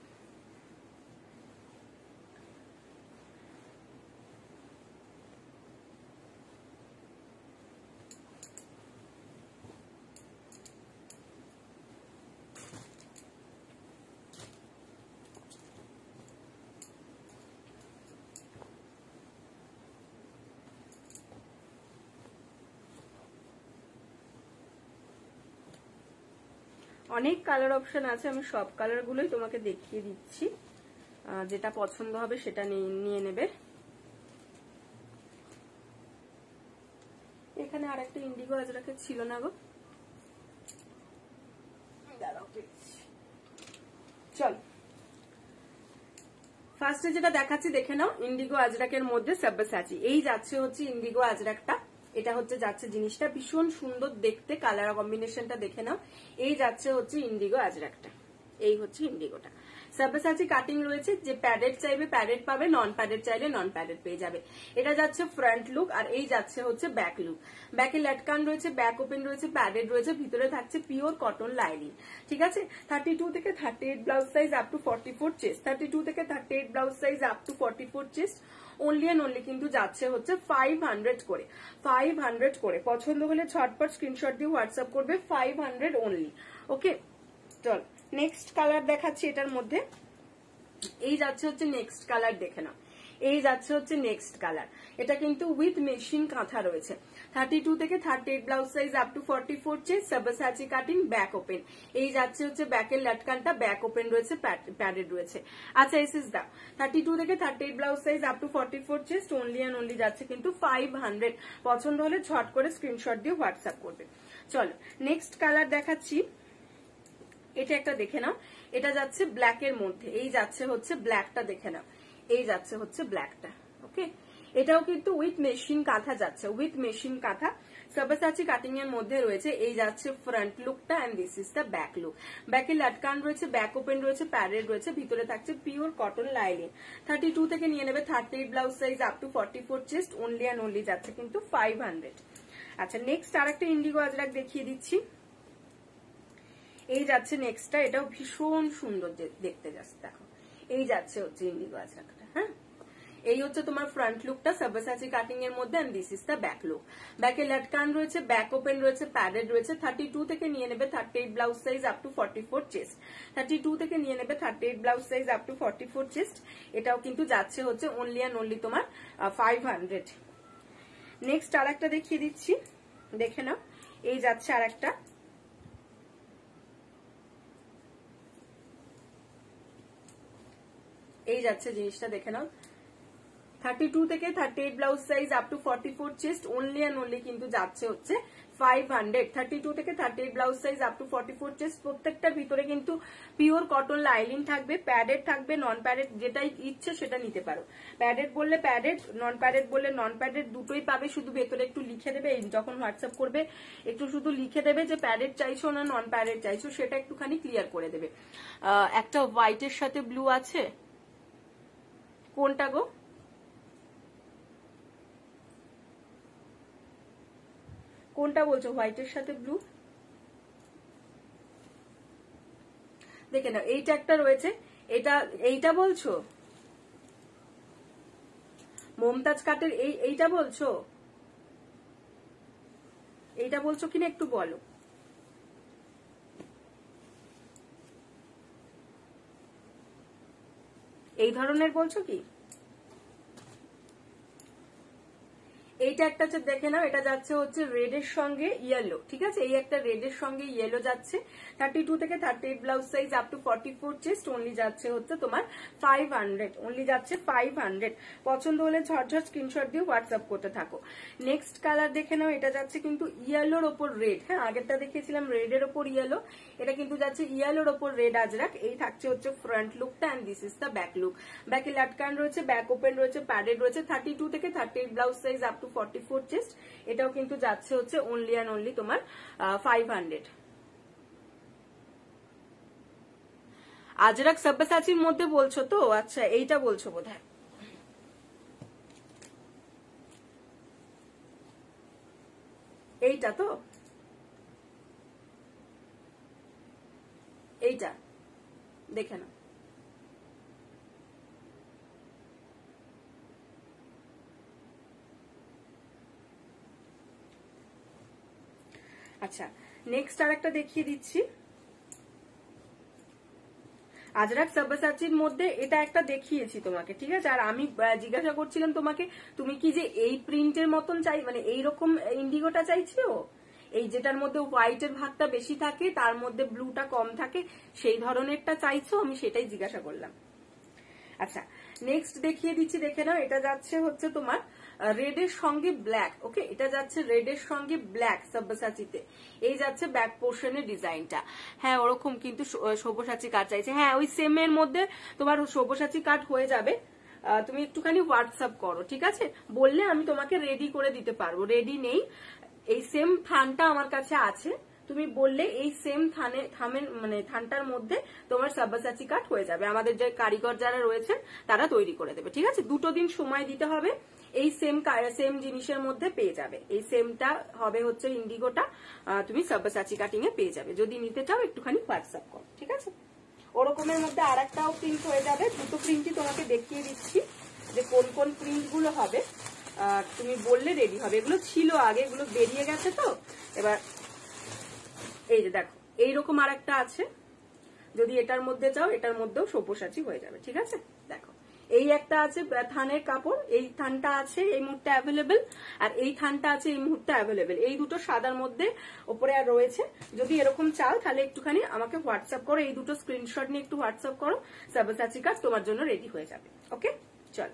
অনেক কালার অপশন আছে, আমি সব কালার গুলোই তোমাকে দেখিয়ে দিচ্ছি, যেটা পছন্দ হবে সেটা নিয়ে নেবে। এখানে আর একটা ইন্ডিগো আজরাকে ছিল না গো, চল ফার্স্টে যেটা দেখাচ্ছি দেখে নাও, ইন্ডিগো আজরাকের মধ্যে সাব্বাসাচি। এই যাচ্ছে হচ্ছে ইন্ডিগো আজরাকটা, এটা হচ্ছে যাচ্ছে জিনিসটা ভীষণ সুন্দর দেখতে, কালার কম্বিনেশনটা দেখে নাও। এই যাচ্ছে হচ্ছে ইন্ডিগো আজরাকটা, এই হচ্ছে ইন্ডিগোটা। সাব্বাসাচি কাটিং রয়েছে, যে প্যাডেড চাইবে প্যাডেড পাবে, নন প্যাডেড চাইলে নন প্যাডেড পেয়ে যাবে। এটা যাচ্ছে ফ্রন্ট লুক, আর এই যাচ্ছে হচ্ছে ব্যাক লুক। ব্যাকে ল্যাটকান রয়েছে, ব্যাক ওপেন রয়েছে, প্যাডেড রয়েছে, ভিতরে থাকছে পিওর কটন লাইনিং। ঠিক আছে, 32 থেকে 38 blouse size up to 44 chest. 32 থেকে 38 blouse size up to 44 chest. Only and only কিন্তু যাচ্ছে হচ্ছে 500 করে, 500 করে। পছন্দ হলে ঝটপট স্ক্রিনশট দিয়ে হোয়াটসঅ্যাপ করবে, 500 অনলি। ওকে চল নেক্সট কালার দেখাচ্ছি এটার মধ্যে। এই যাচ্ছে হচ্ছে নেক্সট কালার দেখে নাও, এই যাচ্ছে হচ্ছে নেক্সট কালার। এটা কিন্তু উইথ মেশিন কাঁথা রয়েছে। 32 থেকে 38 blouse size up to 44 chest, Sabyasachi cutting, back open. এই যাচ্ছে হচ্ছে ব্যাকের লাটকানটা, ব্যাক ওপেন রয়েছে, প্যাডেড রয়েছে। আচ্ছা এস ইস দা 32 থেকে 38 blouse size up to 44 chest, only and only যাচ্ছে কিন্তু 500। পছন্দ হলে ঝট করে স্ক্রিনশট দিয়ে হোয়াটসঅ্যাপ করবে। চলো নেক্সট কালার দেখাচ্ছি, এটা একটা দেখে নাও। এটা যাচ্ছে ব্ল্যাক এর মধ্যে, এই যাচ্ছে হচ্ছে ব্ল্যাকটা দেখে নাও, এই যাচ্ছে হচ্ছে ব্ল্যাকটা। ওকে এটাও কিন্তু উইথ মেশিন কাঁথা যাচ্ছে, উইথ মেশিন কাঁথা। সাব্বাসাচি কাটিং এর মধ্যে রয়েছে। এই যাচ্ছে ফ্রন্ট লুকটা, and this is the back look. ব্যাকে লাটকান রয়েছে, ব্যাক ওপেন রয়েছে, প্যাডেড রয়েছে, ভিতরে থাকছে পিওর কটন লাইনিং। 32 থেকে নিয়ে নেবে 38 blouse size up to 44 chest, only and only যাচ্ছে কিন্তু 500। আচ্ছা নেক্সট আরেকটা ইন্ডিগো আজরাক দেখিয়ে দিচ্ছি। এই যাচ্ছে নেক্সটটা, এটাও ভীষণ সুন্দর দেখতে যাচ্ছে, দেখো এই যাচ্ছে হচ্ছে ইন্ডিগো আজরাকটা। হ্যাঁ, এই হচ্ছে তোমার ফ্রন্ট লুকটা সাব্বাসাচি কাটিং এর মধ্যে, and this is the back look. ব্যাকে লটকান রয়েছে, ব্যাক ওপেন রয়েছে, প্যাডেড রয়েছে। 32 থেকে নিয়ে নেবে 38 blouse size up to 44 chest. 32 থেকে নিয়ে নেবে 38 blouse size up to 44 chest. এটাও কিন্তু যাচ্ছে হচ্ছে অনলি অ্যান্ড অনলি তোমার 500। নেক্সট আর একটা দেখিয়ে দিচ্ছি, দেখে নাও। এই যাচ্ছে আর একটা, এই যাচ্ছে জিনিসটা, দেখে নাও। 32 থেকে 38 blouse size up to 44 chest, only and only কিন্তু যাচ্ছে হচ্ছে 500। 32 থেকে 38 blouse size up to 44 chest. প্রত্যেকটার ভিতরে কিন্তু পিওর কটন লাইলিন থাকবে, প্যাডেড থাকবে, নন প্যাডেড যেটাই ইচ্ছে সেটা নিতে পারো। প্যাডেড বললে প্যাডেড, নন প্যাডেড বললে নন প্যাডেড, দুটোই পাবে। শুধু ভেতরে একটু লিখে দেবে, যখন হোয়াটসঅ্যাপ করবে একটু শুধু লিখে দেবে যে প্যাডেড চাইছো না নন প্যাডেড চাইছো, সেটা একটুখানি ক্লিয়ার করে দেবে। একটা হোয়াইটের সাথে ব্লু আছে, কোনটা গো? কোনটা বলছো হোয়াইটের সাথে ব্লু? দেখে নাও, এইটা একটা রয়েছে, এটা এইটা বলছো? মমতাজ কাটের এইটা বলছো? এইটা বলছো কিনা একটু বলো। এই ধরনের বলছো কি? এইটা একটা দেখে নাও, এটা যাচ্ছে হচ্ছে রেড এর সঙ্গে ইয়েলো, ঠিক আছে? এই একটা রেড এর সঙ্গে ইয়েলো যাচ্ছে। 32 থেকে 38 blouse size up to 44 chest, only যাচ্ছে হচ্ছে তোমার 500, অনলি যাচ্ছে 500। পছন্দ হলে ঝটঝট স্ক্রিনশট দিয়ে হোয়াটসঅ্যাপ করতে থাকো। নেক্সট কালার দেখে নাও, এটা যাচ্ছে কিন্তু ইয়েলোর ওপর রেড। হ্যাঁ, আগেরটা দেখিয়েছিলাম রেড এর ওপর ইয়েলো, এটা কিন্তু যাচ্ছে ইয়েলোর ওপর রেড আজরাক। এই থাকছে হচ্ছে ফ্রন্ট লুকটা, and this is the back look. ব্যাকে লাটকান রয়েছে, ব্যাক ওপেন রয়েছে, প্যাডেড রয়েছে। 32 থেকে 38 blouse size up to 44 chest, এটাও কিন্তু যাচ্ছে হচ্ছে অনলি অ্যান্ড অনলি তোমার 500। আজরাক সাব্বাসাচির মধ্যে বলছো তো? আচ্ছা, এইটা বলছো বোধহয়। এইটা তো, এইটা দেখে নাও। আচ্ছা, নেক্সট আর একটা দেখিয়ে দিচ্ছি। আজরাক সাব্বাসাচির মধ্যে এটা একটা দেখিয়েছি তোমাকে, ঠিক আছে? আর আমি জিজ্ঞাসা করছিলাম তোমাকে, তুমি কি যে এই প্রিন্টের মতন চাই, মানে এইরকম ইন্ডিগোটা চাইছো? এই যেটার মধ্যে হোয়াইটের ভাগটা বেশি থাকে, তার মধ্যে ব্লুটা কম থাকে, সেই ধরনেরটা চাইছো? আমি সেটাই জিজ্ঞাসা করলাম। আচ্ছা, নেক্সট দেখিয়ে দিচ্ছি, দেখে নাও। এটা যাচ্ছে হচ্ছে তোমার রেড এর সঙ্গে ব্ল্যাক। ওকে, এটা যাচ্ছে রেড এর সঙ্গে ব্ল্যাক সাব্বাসাচিতে। এই যাচ্ছে ব্যাক পোর্শনের ডিজাইনটা। হ্যাঁ, ওরকম কিন্তু সব্যসাচী কাট চাইছে। হ্যাঁ, ওই সেম এর মধ্যে তোমার সব্যসাচী কাট হয়ে যাবে। তুমি একটুখানি হোয়াটসঅ্যাপ করো, ঠিক আছে? বললে আমি তোমাকে রেডি করে দিতে পারবো। রেডি নেই, এই সেম থানটা আমার কাছে আছে। তুমি বললে এই সেম থানটার মধ্যে তোমার সাব্বাসাচি কাট হয়ে যাবে। আমাদের যে কারিগর যারা রয়েছেন তারা তৈরি করে দেবে, ঠিক আছে? 2 দিন সময় দিতে হবে। এই সেম জিনিসের মধ্যে পেয়ে যাবে। এই সেমটা হবে হচ্ছে ইন্ডিগোটা, তুমি সাব্বাসাচি কাটিং এ পেয়ে যাবে। যদি নিতে চাও একটুখানি হোয়াটসঅ্যাপ করো, ঠিক আছে? ওরকমের মধ্যে আর একটাও প্রিন্ট হয়ে যাবে। 2 প্রিন্টই তোমাকে দেখিয়ে দিচ্ছি যে কোন কোন প্রিন্ট গুলো হবে। তুমি বললে রেডি হবে। এগুলো ছিল আগে, এগুলো বেরিয়ে গেছে তো এবার। এই যে দেখো, এইরকম আর একটা আছে। যদি এটার মধ্যে চাও, এটার মধ্যেও সব্যসাচী হয়ে যাবে, ঠিক আছে? দেখো, এই একটা আছে থানের কাপড়, এই থানটা আছে এই মুহূর্তে অ্যাভেলেবেল, আর এই থানটা আছে এই মুহূর্তে অ্যাভেলেবেল। এই দুটো সাদার মধ্যে ওপরে আর রয়েছে। যদি এরকম চাও তাহলে একটুখানি আমাকে হোয়াটসঅ্যাপ করো, এই দুটো স্ক্রিনশট নিয়ে একটু হোয়াটসঅ্যাপ করো, সাব্বাসাচী কাট তোমার জন্য রেডি হয়ে যাবে। ওকে, চল।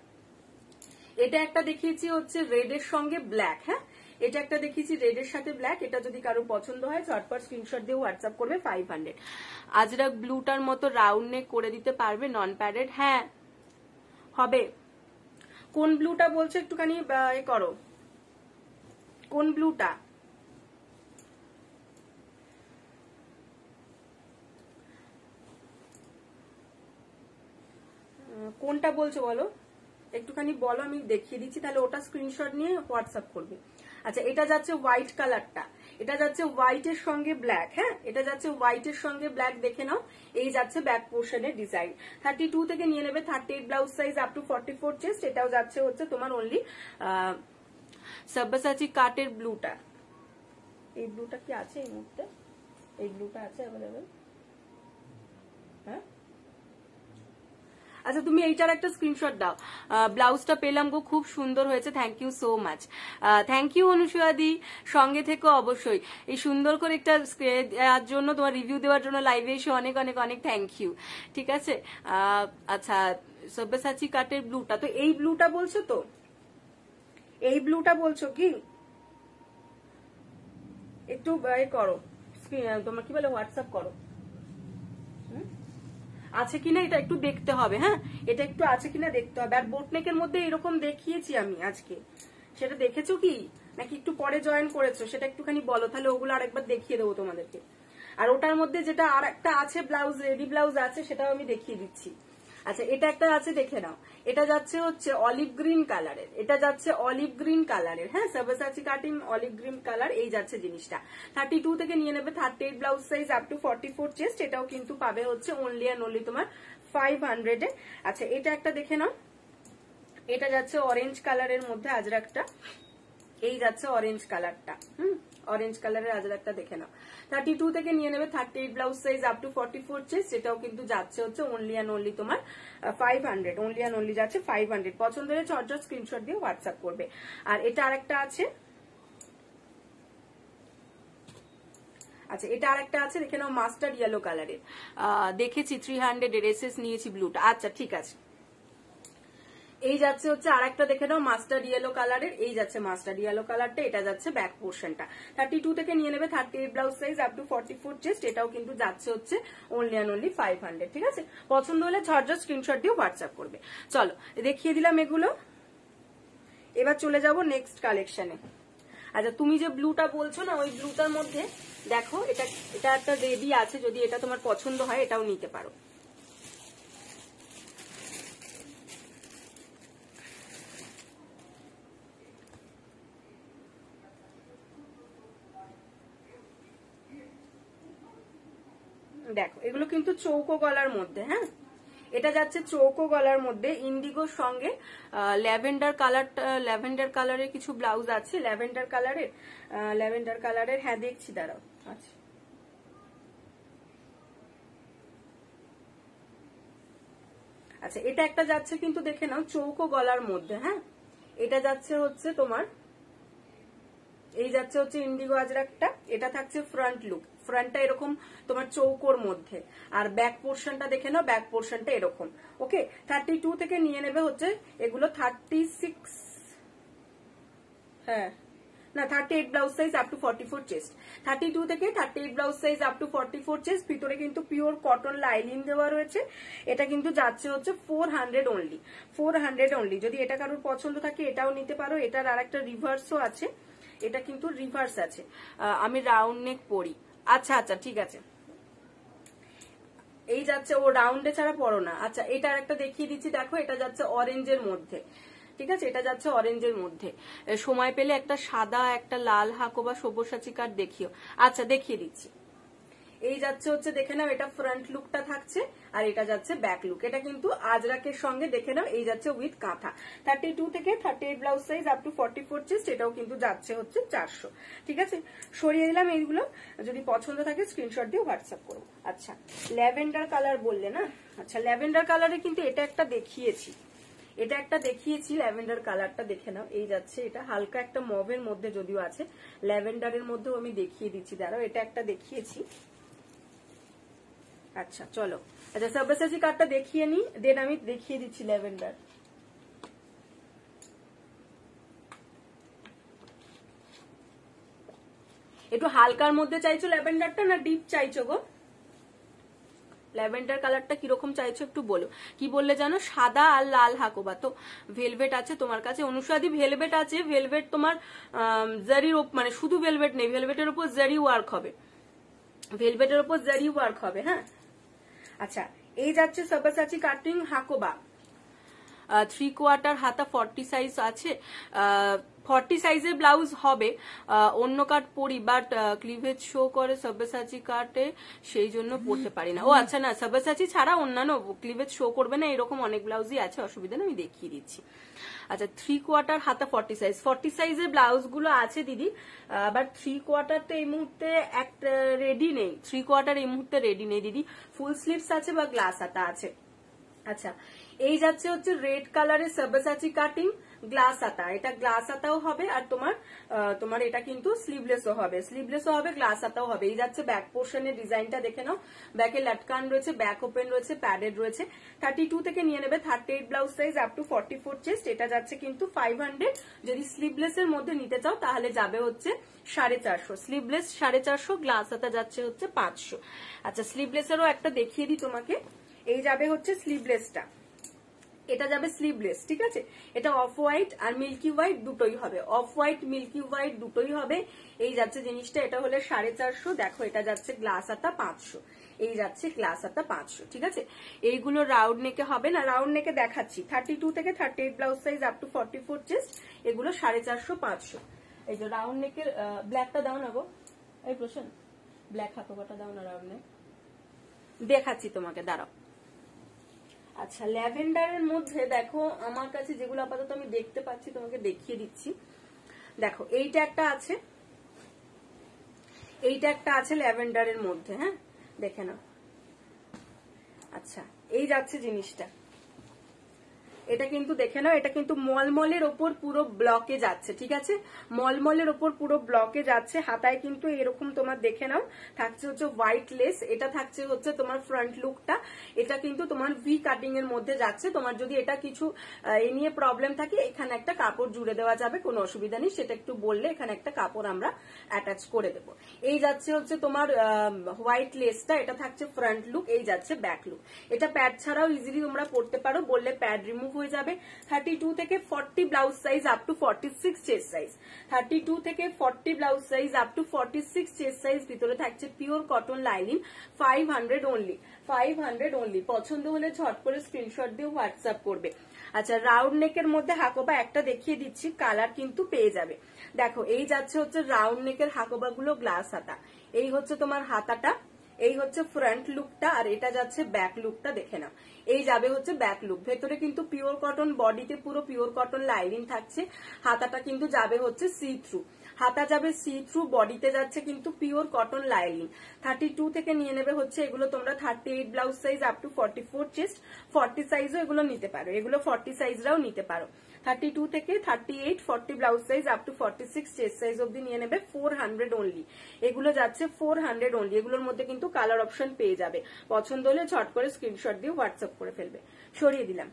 এটা একটা দেখিয়েছি হচ্ছে রেড এর সঙ্গে ব্ল্যাক। হ্যাঁ, এটা একটা দেখিয়েছি রেড এর সাথে ব্ল্যাক। এটা যদি কারো পছন্দ হয় ঝটপট স্ক্রিনশট দিয়ে হোয়াটসঅ্যাপ করবে। 500। আজরাক ব্লুটার মতো রাউন্ড নেক করে দিতে পারবে, নন প্যাডেড? হ্যাঁ হবে। কোন ব্লুটা বলছো একটুখানি এ করো, কোন ব্লুটা? কোনটা বলছো বলো। একটুখানি বলো, আমি দেখিয়ে দিচ্ছি, তাহলে ওটা স্ক্রিনশট নিয়ে হোয়াটসঅ্যাপ করবে। আচ্ছা, এটা যাচ্ছে হোয়াইট কালারটা, এটা যাচ্ছে হোয়াইটের সঙ্গে ব্ল্যাক। হ্যাঁ, এটা যাচ্ছে হোয়াইটের সঙ্গে ব্ল্যাক, দেখে নাও। এই যাচ্ছে ব্যাক পোর্শনের ডিজাইন। 32 থেকে নিয়ে নেবে 38 blouse size up to 44 chest. এটাও যাচ্ছে হচ্ছে তোমার অনলি সাব্বাসাচি কাটের ব্লুটা। এই ব্লুটা কি আছে এই মুহূর্তে? এই ব্লুটা আছে অ্যাভেলেবেল? হ্যাঁ, আচ্ছা তুমি এইটার একটা স্ক্রিনশট দাও। ব্লাউজটা পেলাম গো, খুব সুন্দর হয়েছে, thank you so much. Thank you অনুসুয়াদি, সঙ্গে থেকে অবশ্যই। এই সুন্দর করে একটা দেওয়ার জন্য, তোমার রিভিউ দেওয়ার জন্য লাইভে এসে অনেক অনেক অনেক থ্যাংক ইউ। ঠিক আছে, আচ্ছা সব্যসাচী কাটের ব্লুটা, তো এই ব্লুটা বলছো তো? এই ব্লুটা বলছো কি? একটু করো, তোমার কি বলে হোয়াটসঅ্যাপ করো, আছে কিনা এটা একটু দেখতে হবে। হ্যাঁ, এটা একটু আছে কিনা দেখতে হবে। আর বোটনেকের মধ্যে এরকম দেখিয়েছি আমি আজকে, সেটা দেখেছো কি নাকি একটু পরে জয়েন করেছো সেটা একটুখানি বলো, তাহলে ওগুলো আরেকবার দেখিয়ে দেবো তোমাদেরকে। আর ওটার মধ্যে যেটা আর একটা আছে ব্লাউজ, রেডি ব্লাউজ আছে, সেটাও আমি দেখিয়ে দিচ্ছি। আচ্ছা, এটা একটা আছে, দেখে নাও। এটা যাচ্ছে হচ্ছে অলিভ গ্রিন কালারের, এটা যাচ্ছে অলিভ গ্রিন কালারের। হ্যাঁ, সাব্বাসাচি কাটিং অলিভ গ্রিন কালার, এই যাচ্ছে জিনিসটা। 32 থেকে নিয়ে নেবে 38 blouse size up to 44 chest. এটাও কিন্তু পাবে হচ্ছে অনলি অ্যান্ড অনলি তোমার 500 এ। আচ্ছা, এটা একটা দেখে নাও। এটা যাচ্ছে অরেঞ্জ কালারের মধ্যে আজরাকটা, এই যাচ্ছে অরেঞ্জ কালারটা। অরেঞ্জ কালারের আজরাকটা দেখে নাও। 32 থেকে নিয়ে নেবে 38 blouse size up to 44 chest. সেটাও কিন্তু যাচ্ছে হচ্ছে অনলি অ্যান্ড অনলি তোমার 500, অনলি অ্যান্ড অনলি যাচ্ছে 500। পছন্দ হলে ঝটঝট স্ক্রিনশট দিয়ে হোয়াটসঅ্যাপ করবে। আর এটা আরেকটা আছে, আচ্ছা এটা আরেকটা আছে দেখে নাও, মাস্টার্ড ইয়েলো কালারের। দেখেছি 300 এর এসএস নিয়েছি ব্লুটা। আচ্ছা ঠিক আছে, এই যাচ্ছে হচ্ছে আরেকটা দেখে নাও, মাস্টার্ড ইয়েলো কালারের। এই যাচ্ছে মাস্টার্ড ইয়েলো কালারটা, এটা যাচ্ছে ব্যাক পোর্শনটা। 32 থেকে নিয়ে নেবে 38 blouse size up to 44 chest. এটাও কিন্তু যাচ্ছে হচ্ছে অনলি অ্যান্ড অনলি 500। ঠিক আছে, পছন্দ হলে ঝটঝট স্ক্রিনশট দিয়ে হোয়াটসঅ্যাপ করবে। চলো দেখিয়ে দিলাম এগুলো, এবার চলে যাব নেক্সট কালেকশনে। আচ্ছা, তুমি যে ব্লুটা বলছো না, ওই ব্লুটার মধ্যে দেখো, এটা একটা রেডি আছে, যদি এটা তোমার পছন্দ হয় এটাও নিতে পারো। দেখো, এগুলো কিন্তু চৌকো গলার মধ্যে। হ্যাঁ, এটা যাচ্ছে চৌকো গলার মধ্যে, ইন্ডিগোর সঙ্গে ল্যাভেন্ডার কালারটা, ল্যাভেন্ডার কালারের কিছু ব্লাউজ আছে, ল্যাভেন্ডার কালারের। হ্যাঁ দেখছি, দাঁড়াও। আচ্ছা, আচ্ছা এটা একটা যাচ্ছে কিন্তু দেখে নাও, চৌকো গলার মধ্যে। হ্যাঁ, এটা যাচ্ছে হচ্ছে তোমার, এই যাচ্ছে হচ্ছে ইন্ডিগো আজরাকটা। এটা থাকছে ফ্রন্ট লুক, ফ্রন্টটা এরকম তোমার চৌকোর মধ্যে। আর ব্যাক পোর্শনটা দেখে নাও, ব্যাক পোর্শনটা এরকম। ওকে, 32 থেকে নিয়ে নেবে হচ্ছে এগুলো 36, হ্যাঁ না 38 blouse size up to 44 chest. 32 থেকে 38 blouse size up to 44 chest. ভিতরে কিন্তু পিওর কটন লাইলিন দেওয়া রয়েছে। এটা কিন্তু যাচ্ছে হচ্ছে 400 অনলি, 400 অনলি। যদি এটা কারোর পছন্দ থাকে এটাও নিতে পারো। এটার আর একটা রিভার্সও আছে, এটা কিন্তু রিভার্স আছে। আমি রাউন্ড নেক পরি। আচ্ছা আচ্ছা ঠিক আছে, এই যাচ্ছে ও রাউন্ডে ছাড়া পরো না। আচ্ছা, এটা একটা দেখিয়ে দিচ্ছি, দেখো এটা যাচ্ছে অরেঞ্জের মধ্যে। ঠিক আছে, এটা যাচ্ছে অরেঞ্জের মধ্যে। সময় পেলে একটা সাদা, একটা লাল হাকো বা সব্যসাচী কাট দেখিও। আচ্ছা দেখিয়ে দিচ্ছি। এই যাচ্ছে হচ্ছে দেখে নাও, এটা ফ্রন্ট লুকটা থাকছে, আর এটা যাচ্ছে ব্যাক লুক। এটা কিন্তু আজরাকের সঙ্গে দেখে নাও, এই যাচ্ছে উইথ কাঁথা। 32 থেকে 38 blouse size up to 44 chest. এটাও কিন্তু যাচ্ছে হচ্ছে 400। ঠিক আছে, সরিয়ে দিলাম এইগুলো। যদি পছন্দ থাকে স্ক্রিনশট দিয়ে হোয়াটসঅ্যাপ করবো। আচ্ছা, ল্যাভেন্ডার কালার বললে না? আচ্ছা, ল্যাভেন্ডার কালারে কিন্তু এটা একটা দেখিয়েছি, ল্যাভেন্ডার কালারটা দেখে নাও। এই যাচ্ছে, এটা হালকা একটা মভের মধ্যে যদিও আছে, ল্যাভেন্ডারের মধ্যেও আমি দেখিয়ে দিচ্ছি, দাঁড়াও। এটা একটা দেখিয়েছি। আচ্ছা চলো, আচ্ছা সব্যসাচী কার্ডটা দেখিয়ে নি, দেন আমি দেখিয়ে দিচ্ছি ল্যাভেন্ডার। একটু হালকার মধ্যে চাইছো ল্যাভেন্ডারটা না ডিপ চাইছো গো? ল্যাভেন্ডার কালারটা কিরকম চাইছো একটু বলো। কি বললে জানো? সাদা আর লাল হাকোবা। তো ভেলভেট আছে তোমার কাছে অনুসাদি? ভেলভেট আছে, ভেলভেট তোমার জারির মানে শুধু ভেলভেট নেই, ভেলভেটের উপর জারি ওয়ার্ক হবে, ভেলভেটের উপর জারি ওয়ার্ক হবে। হ্যাঁ, আচ্ছা এই যাচ্ছে সব্যসাচী কাটিং হাকোবা। 3/4 হাতা 40 সাইজ আছে। 40 সাইজের ব্লাউজ হবে, অন্য কাট পরি, বাট ক্লিভেজ শো করে সব্যসাচী কাটে, সেই জন্য পরতে পারি না। ও আচ্ছা, না সব্যসাচী ছাড়া অন্যান্য ক্লিভেজ শো করবে না, এরকম অনেক ব্লাউজই আছে, অসুবিধা নেই, আমি দেখিয়ে দিচ্ছি। আচ্ছা, 3/4 হাতা 40 সাইজ, 40 সাইজের ব্লাউজ গুলো আছে দিদি, বাট 3/4 তো এই মুহূর্তে একটা রেডি নেই, 3/4 এই মুহূর্তে রেডি নেই দিদি। ফুল স্লিভস আছে বা গ্লাস হাতা আছে। আচ্ছা, এই যাচ্ছে হচ্ছে রেড কালারের সব্যসাচী কাটিং গ্লাস হাতা, এটা গ্লাস হাতাও হবে, আর তোমার এটা কিন্তু স্লিভলেসও হবে, গ্লাস হাতাও হবে। এই যাচ্ছে ব্যাক পোর্শনের ডিজাইনটা দেখে নাও, ব্যাকে লাটকান রয়েছে, ব্যাক ওপেন রয়েছে, প্যাডেড রয়েছে। 32 থেকে নিয়ে নেবে, 38 blouse size up to 44 chest. এটা যাচ্ছে কিন্তু 500, যদি স্লিভলেস এর মধ্যে নিতে চাও তাহলে যাবে হচ্ছে 450, স্লিভলেস 450, গ্লাস হাতা যাচ্ছে হচ্ছে 500। আচ্ছা, স্লিভলেসেরও একটা দেখিয়ে দিই তোমাকে, এই যাবে হচ্ছে স্লিভলেসটা, এটা যাবে স্লিভলেস, ঠিক আছে। এটা অফ হোয়াইট আর মিল্কি হোয়াইট দুটোই হবে, অফ হোয়াইট মিল্কি হোয়াইট দুটোই হবে। এই যাচ্ছে জিনিসটা, এটা হলে 450, দেখো এটা যাচ্ছে গ্লাস হাতা 500, এই যাচ্ছে গ্লাস হাতা 500, ঠিক আছে। এইগুলো রাউন্ড নেকে হবে না, রাউন্ড নেকে দেখাচ্ছি। 32 থেকে 38 blouse size up to 44 chest, এগুলো 450, 500। এই যে রাউন্ড নেকের ব্ল্যাকটা দাও না গো, এই প্রশ্ন ব্ল্যাক হাতোকাটা দাও না রাউন্ড নেক, দেখাচ্ছি তোমাকে, দাঁড়াও। আচ্ছা, ল্যাভেন্ডারের মধ্যে দেখো আমার কাছে যেগুলো আপাতত আমি দেখতে পাচ্ছি তোমাকে দেখিয়ে দিচ্ছি। দেখো এইটা একটা আছে, এইটা একটা আছে ল্যাভেন্ডারের মধ্যে, হ্যাঁ দেখে নাও। আচ্ছা, এই যাচ্ছে জিনিসটা, এটা কিন্তু দেখে নাও, এটা কিন্তু মলমলের ওপর পুরো ব্লকে যাচ্ছে, ঠিক আছে, মলমলের ওপর পুরো ব্লকে যাচ্ছে। হাতায় কিন্তু এরকম তোমার দেখে নাও থাকছে হচ্ছে হোয়াইট লেস, এটা থাকছে হচ্ছে তোমার ফ্রন্ট লুকটা, এটা কিন্তু তোমার ভি কাটিং এর মধ্যে যাচ্ছে। তোমার যদি এটা কিছু এ নিয়ে প্রবলেম থাকে, এখানে একটা কাপড় জুড়ে দেওয়া যাবে, কোনো অসুবিধা নেই, সেটা একটু বললে এখানে একটা কাপড় আমরা অ্যাটাচ করে দেবো। এই যাচ্ছে হচ্ছে তোমার হোয়াইট লেসটা, এটা থাকছে ফ্রন্ট লুক, এই যাচ্ছে ব্যাক লুক। এটা প্যাড ছাড়াও ইজিলি তোমরা পড়তে পারো, বললে প্যাড রিমুভ হয়ে যাবে। 32 থেকে 40 blouse size up to 46 chest size, 32 থেকে 40 blouse size up to 46 chest size, ভিতরে থাকছে pure cotton lining, 500 only, 500 only. পছন্দ হলে ঝট করে স্ক্রিনশট দিয়ে হোয়াটসঅ্যাপ করবে। আচ্ছা, রাউন্ড নেকের মধ্যে হাকোবা একটা দেখিয়ে দিচ্ছি, কালার কিন্তু পেয়ে যাবে। দেখো এই যাচ্ছে হচ্ছে রাউন্ড নেকের হাকোবা গুলো গ্লাস হাতা, এই হচ্ছে তোমার হাতাটা, এই হচ্ছে ফ্রন্ট লুকটা, আর এটা যাচ্ছে ব্যাক লুকটা, দেখে নাও। এই যাবে হচ্ছে ব্যাক লুক, ভেতরে কিন্তু পিওর কটন, বডিতে পুরো পিওর কটন লাইনিং থাকছে। হাতাটা কিন্তু যাবে হচ্ছে সি থ্রু, হাতা যাবে সি থ্রু, বডিতে যাচ্ছে কিন্তু পিওর কটন লাইনিং। 32 থেকে নিয়ে নেবে হচ্ছে এগুলো তোমরা 38 blouse size up to 44 chest, 40 সাইজও এগুলো নিতে পারো, এগুলো 40 সাইজরাও নিতে পারো। 32 থেকে 38, 40 blouse size up to 46 chest size অব্দি নিয়ে নেবে, 400 অনলি, এগুলো যাচ্ছে 400 অনলি। এগুলোর মধ্যে কিন্তু কালার অপশন পেয়ে যাবে, পছন্দ হলে ঝট করে স্ক্রিনশট দিয়ে হোয়াটসঅ্যাপ করে ফেলবে। সরিয়ে দিলাম।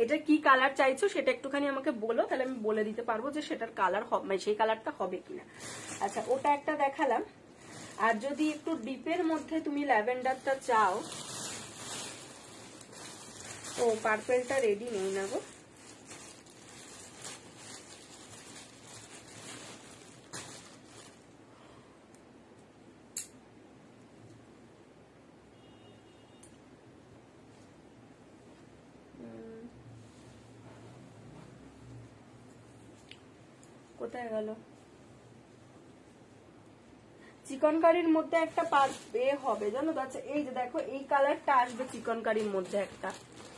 এটা কি কালার চাইছো সেটা একটুখানি আমাকে বলো, তাহলে আমি বলে দিতে পারবো যে সেটার কালার মানে সেই কালারটা হবে কিনা। আচ্ছা, ওটা একটা দেখালাম। আর যদি একটু ডিপের মধ্যে তুমি ল্যাভেন্ডারটা চাও, ও পার্পেলটা রেডি নেই না গো, কোথায় গেল? চিকনকারির মধ্যে একটা হবে জানো তো। আচ্ছা, এই যে দেখো এই কালারটা আসবে চিকনকারির মধ্যে একটা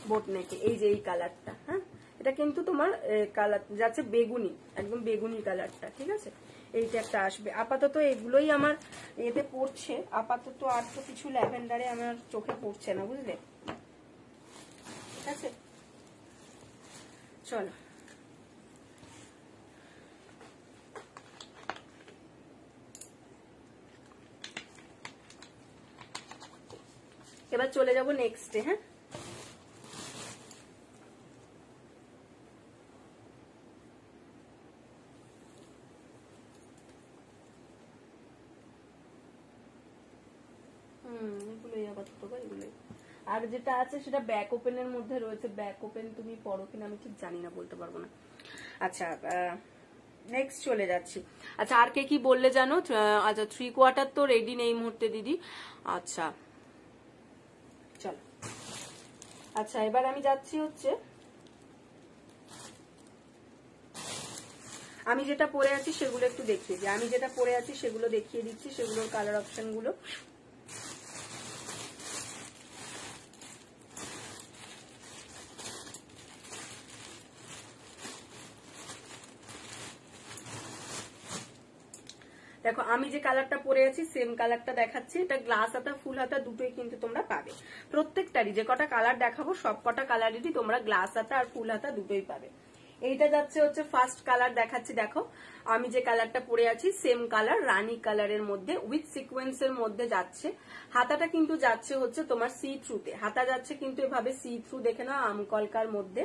বোট নেকে, এই যে এই কালারটা, হ্যাঁ এটা কিন্তু তোমার কালার যাচ্ছে বেগুনি, একদম বেগুনি কালারটা, ঠিক আছে, এইটা একটা আসবে। আপাতত এগুলোই আমার এতে পড়ছে আপাতত, আর তো কিছু ল্যাভেন্ডারে আমার চোখে পড়ছে না, বুঝলে, ঠিক আছে। চলো এবার চলে যাব নেক্সটে। হ্যাঁ, এগুলোই আপাতত, এগুলোই। আর যেটা আছে সেটা ব্যাক ওপেনের মধ্যে রয়েছে, ব্যাক ওপেন তুমি পড়ো কিনা আমি ঠিক জানি না, বলতে পারবো না। আচ্ছা, নেক্সট চলে যাচ্ছি। আচ্ছা, আর কে কি বললে জানো? আচ্ছা, 3/4 তো রেডি নেই এই মুহূর্তে দিদি। আচ্ছা চলো, আচ্ছা, এবার আমি যাচ্ছি হচ্ছে, আমি যেটা পরে আছি সেগুলো একটু দেখিয়ে দিই। আমি যেটা পরে আছি সেগুলো দেখিয়ে দিচ্ছি, সেগুলোর কালার অপশন গুলো। দেখো আমি যে কালারটা পরে আছি সেম কালারটা দেখাচ্ছি। এটা গ্লাস হাতা ফুল হাতা দুটোই কিন্তু তোমরা পাবে, প্রত্যেকটারই যে কটা কালার দেখাবো সব কটা কালারেরই তোমরা গ্লাস হাতা আর ফুল হাতা দুটোই পাবে। এইটা যাচ্ছে হচ্ছে ফার্স্ট কালার দেখাচ্ছি। দেখো আমি যে কালারটা পরে আছি সেম কালার, রানী কালারের মধ্যে উইথ সিকোয়েন্সের মধ্যে যাচ্ছে। হাতাটা কিন্তু যাচ্ছে হচ্ছে তোমার সি থ্রুতে, হাতা যাচ্ছে কিন্তু এভাবে সি থ্রু, দেখে নাও আমকলকার মধ্যে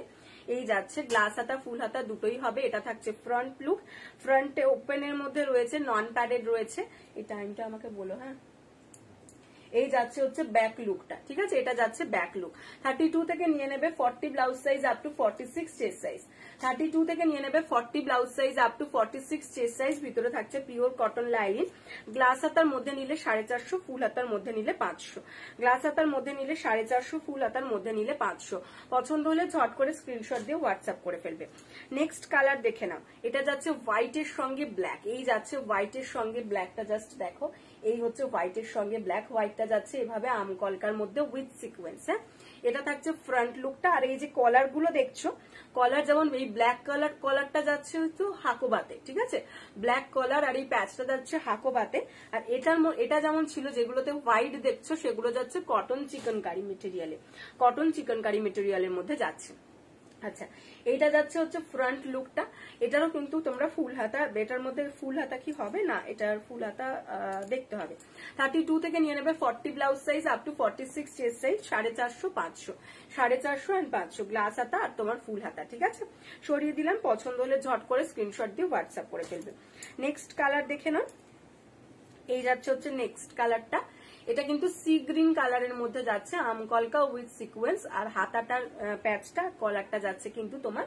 এই যাচ্ছে। গ্লাস হাতা ফুল হাতা দুটোই হবে। এটা থাকছে ফ্রন্ট লুক, ফ্রন্টে ওপেনের মধ্যে রয়েছে, নন প্যাডেড রয়েছে। এই টাইমটা আমাকে বলো, হ্যাঁ। এই যাচ্ছে হচ্ছে ব্যাক লুকটা, ঠিক আছে, এটা যাচ্ছে ব্যাক লুক। 32 থেকে নিয়ে নেবে 40 blouse size up to 46 chest size. 32 থেকে নিয়ে নেবে 40 blouse size up to 46 chest size. ভিতরে থাকছে পিওর কটন লাইনিং। গ্লাস হাতার মধ্যে নিলে 450, ফুল হাতার মধ্যে নিলে 500। গ্লাস হাতার মধ্যে নিলে 450, ফুল হাতার মধ্যে নিলে 500। পছন্দ হলে ঝট করে স্ক্রিনশট দিয়ে হোয়াটসঅ্যাপ করে ফেলবে। নেক্সট কালার দেখে নাও, এটা যাচ্ছে হোয়াইটের সঙ্গে ব্ল্যাক। এই যাচ্ছে হোয়াইটের সঙ্গে ব্ল্যাকটা, জাস্ট দেখো এই হচ্ছে হোয়াইটের সঙ্গে ব্ল্যাক। হোয়াইটটা যাচ্ছে এভাবে আমকলকার মধ্যে উইথ সিকোয়েন্স। হ্যাঁ, এটা থাকছে ফ্রন্ট লুকটা। আর এই যে কলার গুলো দেখছো, কলার যেমন এই ব্ল্যাক কালার কলারটা যাচ্ছে হচ্ছে হাকোবাতে, ঠিক আছে, ব্ল্যাক কলার। আর এই প্যাচটা যাচ্ছে হাকোবাতে। আর এটা যেমন ছিল যেগুলোতে হোয়াইট দেখছো সেগুলো যাচ্ছে কটন চিকনকারি মেটেরিয়ালে, কটন চিকনকারি মেটেরিয়ালের মধ্যে যাচ্ছে। আচ্ছা, এইটা যাচ্ছে হচ্ছে ফ্রন্ট লুকটা। এটারও কিন্তু তোমরা ফুল হাতা, এটার মধ্যে ফুল হাতা কি হবে না, এটার ফুল হাতা দেখতে হবে। 32 থেকে নিয়ে নেবে 40 blouse size up to 46 chest size. 450, 500, 450 and 500 glass হাতা আর তোমার ফুল হাতা, ঠিক আছে। সরিয়ে দিলাম। পছন্দ হলে ঝট করে স্ক্রিনশট দিয়ে হোয়াটসঅ্যাপ করে ফেলবে। নেক্সট কালার দেখে নাও, এই যাচ্ছে হচ্ছে নেক্সট কালারটা। এটা কিন্তু সি গ্রিন কালারের মধ্যে যাচ্ছে, আমকলকা উইথ সিকোয়েন্স। আর হাতাটার প্যাচটা কলারটা যাচ্ছে কিন্তু তোমার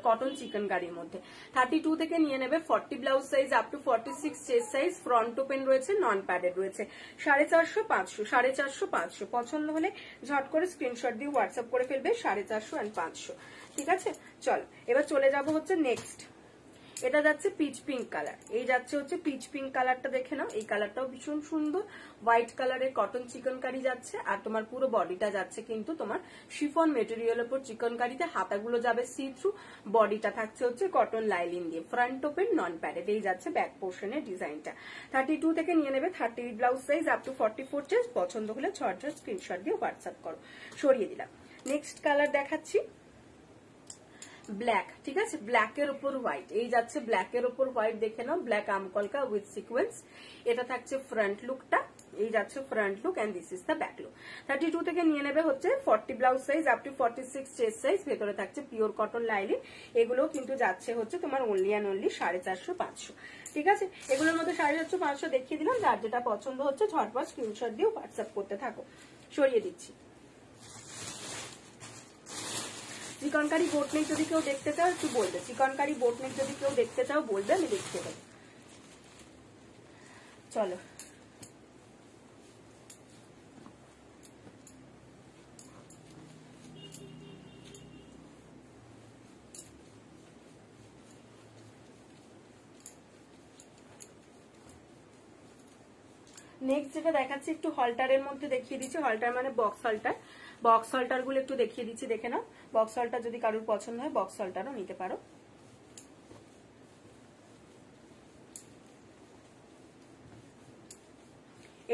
কটন চিকনকারির মধ্যে। 32 থেকে নিয়ে নেবে 40 blouse size up to 46 chest size. Front open রয়েছে, নন প্যাডেড রয়েছে। 450, 500, 450, 500। পছন্দ হলে ঝট করে স্ক্রিনশট দিয়ে হোয়াটসঅ্যাপ করে ফেলবে। 450 এন্ড 500, ঠিক আছে। চল এবার চলে যাব হচ্ছে নেক্সট। এটা যাচ্ছে পিচ পিঙ্ক কালার। এই যাচ্ছে হচ্ছে পিচ পিঙ্ক কালারটা, দেখে নাও। এই কালারটাও ভীষণ সুন্দর, হোয়াইট কালারের কটন চিকনকারি যাচ্ছে। আর তোমার পুরো বডিটা যাচ্ছে কিন্তু তোমার শিফন মেটেরিয়াল উপর চিকনকারিতে। হাতাগুলো যাবে সি থ্রু, বডিটা থাকছে হচ্ছে কটন লাইলিন দিয়ে। ফ্রন্ট ওপেন, নন প্যাডেড। এই যাচ্ছে ব্যাক পোর্শনের ডিজাইনটা। 32 থেকে নিয়ে নেবে 30 blouse size up to 44 chest. পছন্দ হলে ঝটঝট স্ক্রিনশট দিয়ে হোয়াটসঅ্যাপ করো। সরিয়ে দিলাম। নেক্সট কালার দেখাচ্ছি ব্ল্যাক, ঠিক আছে, ব্ল্যাকের উপর হোয়াইট। এই যাচ্ছে ব্ল্যাকের উপর হোয়াইট, দেখে নাও, ব্ল্যাক আমকলকা উইথ সিকোয়েন্স। এটা থাকছে ফ্রন্ট লুকটা। এই যাচ্ছে front look and this is the back look. 32 থেকে নিয়ে নেবে হচ্ছে 40 blouse size up to 46 chest size. ভেতরে থাকছে পিওর কটন লাইনিং। এগুলো কিন্তু যাচ্ছে হচ্ছে তোমার অনলি অ্যান্ড অনলি 450, 500, ঠিক আছে। এগুলোর মধ্যে 450, 500 দেখিয়ে দিলাম। যার যেটা পছন্দ হচ্ছে ঝটপট স্ক্রিনশট দিয়ে হোয়াটসঅ্যাপ করতে থাকো। সরিয়ে দিচ্ছি। চিকনকারি বোট নেক যদি কেউ দেখতে চাও একটু বলবে। চিকনকারি বোট নেক যদি কেউ দেখতে চাও বলবে, আমি দেখিয়ে দেবো। চলো নেক্সট যেটা দেখাচ্ছি একটু হলটারের মধ্যে দেখিয়ে দিচ্ছি। হলটার মানে বক্স হলটার। বক্স হলটার গুলো একটু দেখিয়ে দিচ্ছি, দেখে নাও। বক্স হলটার যদি কারোর পছন্দ হয় বক্স হলটারও নিতে পারো।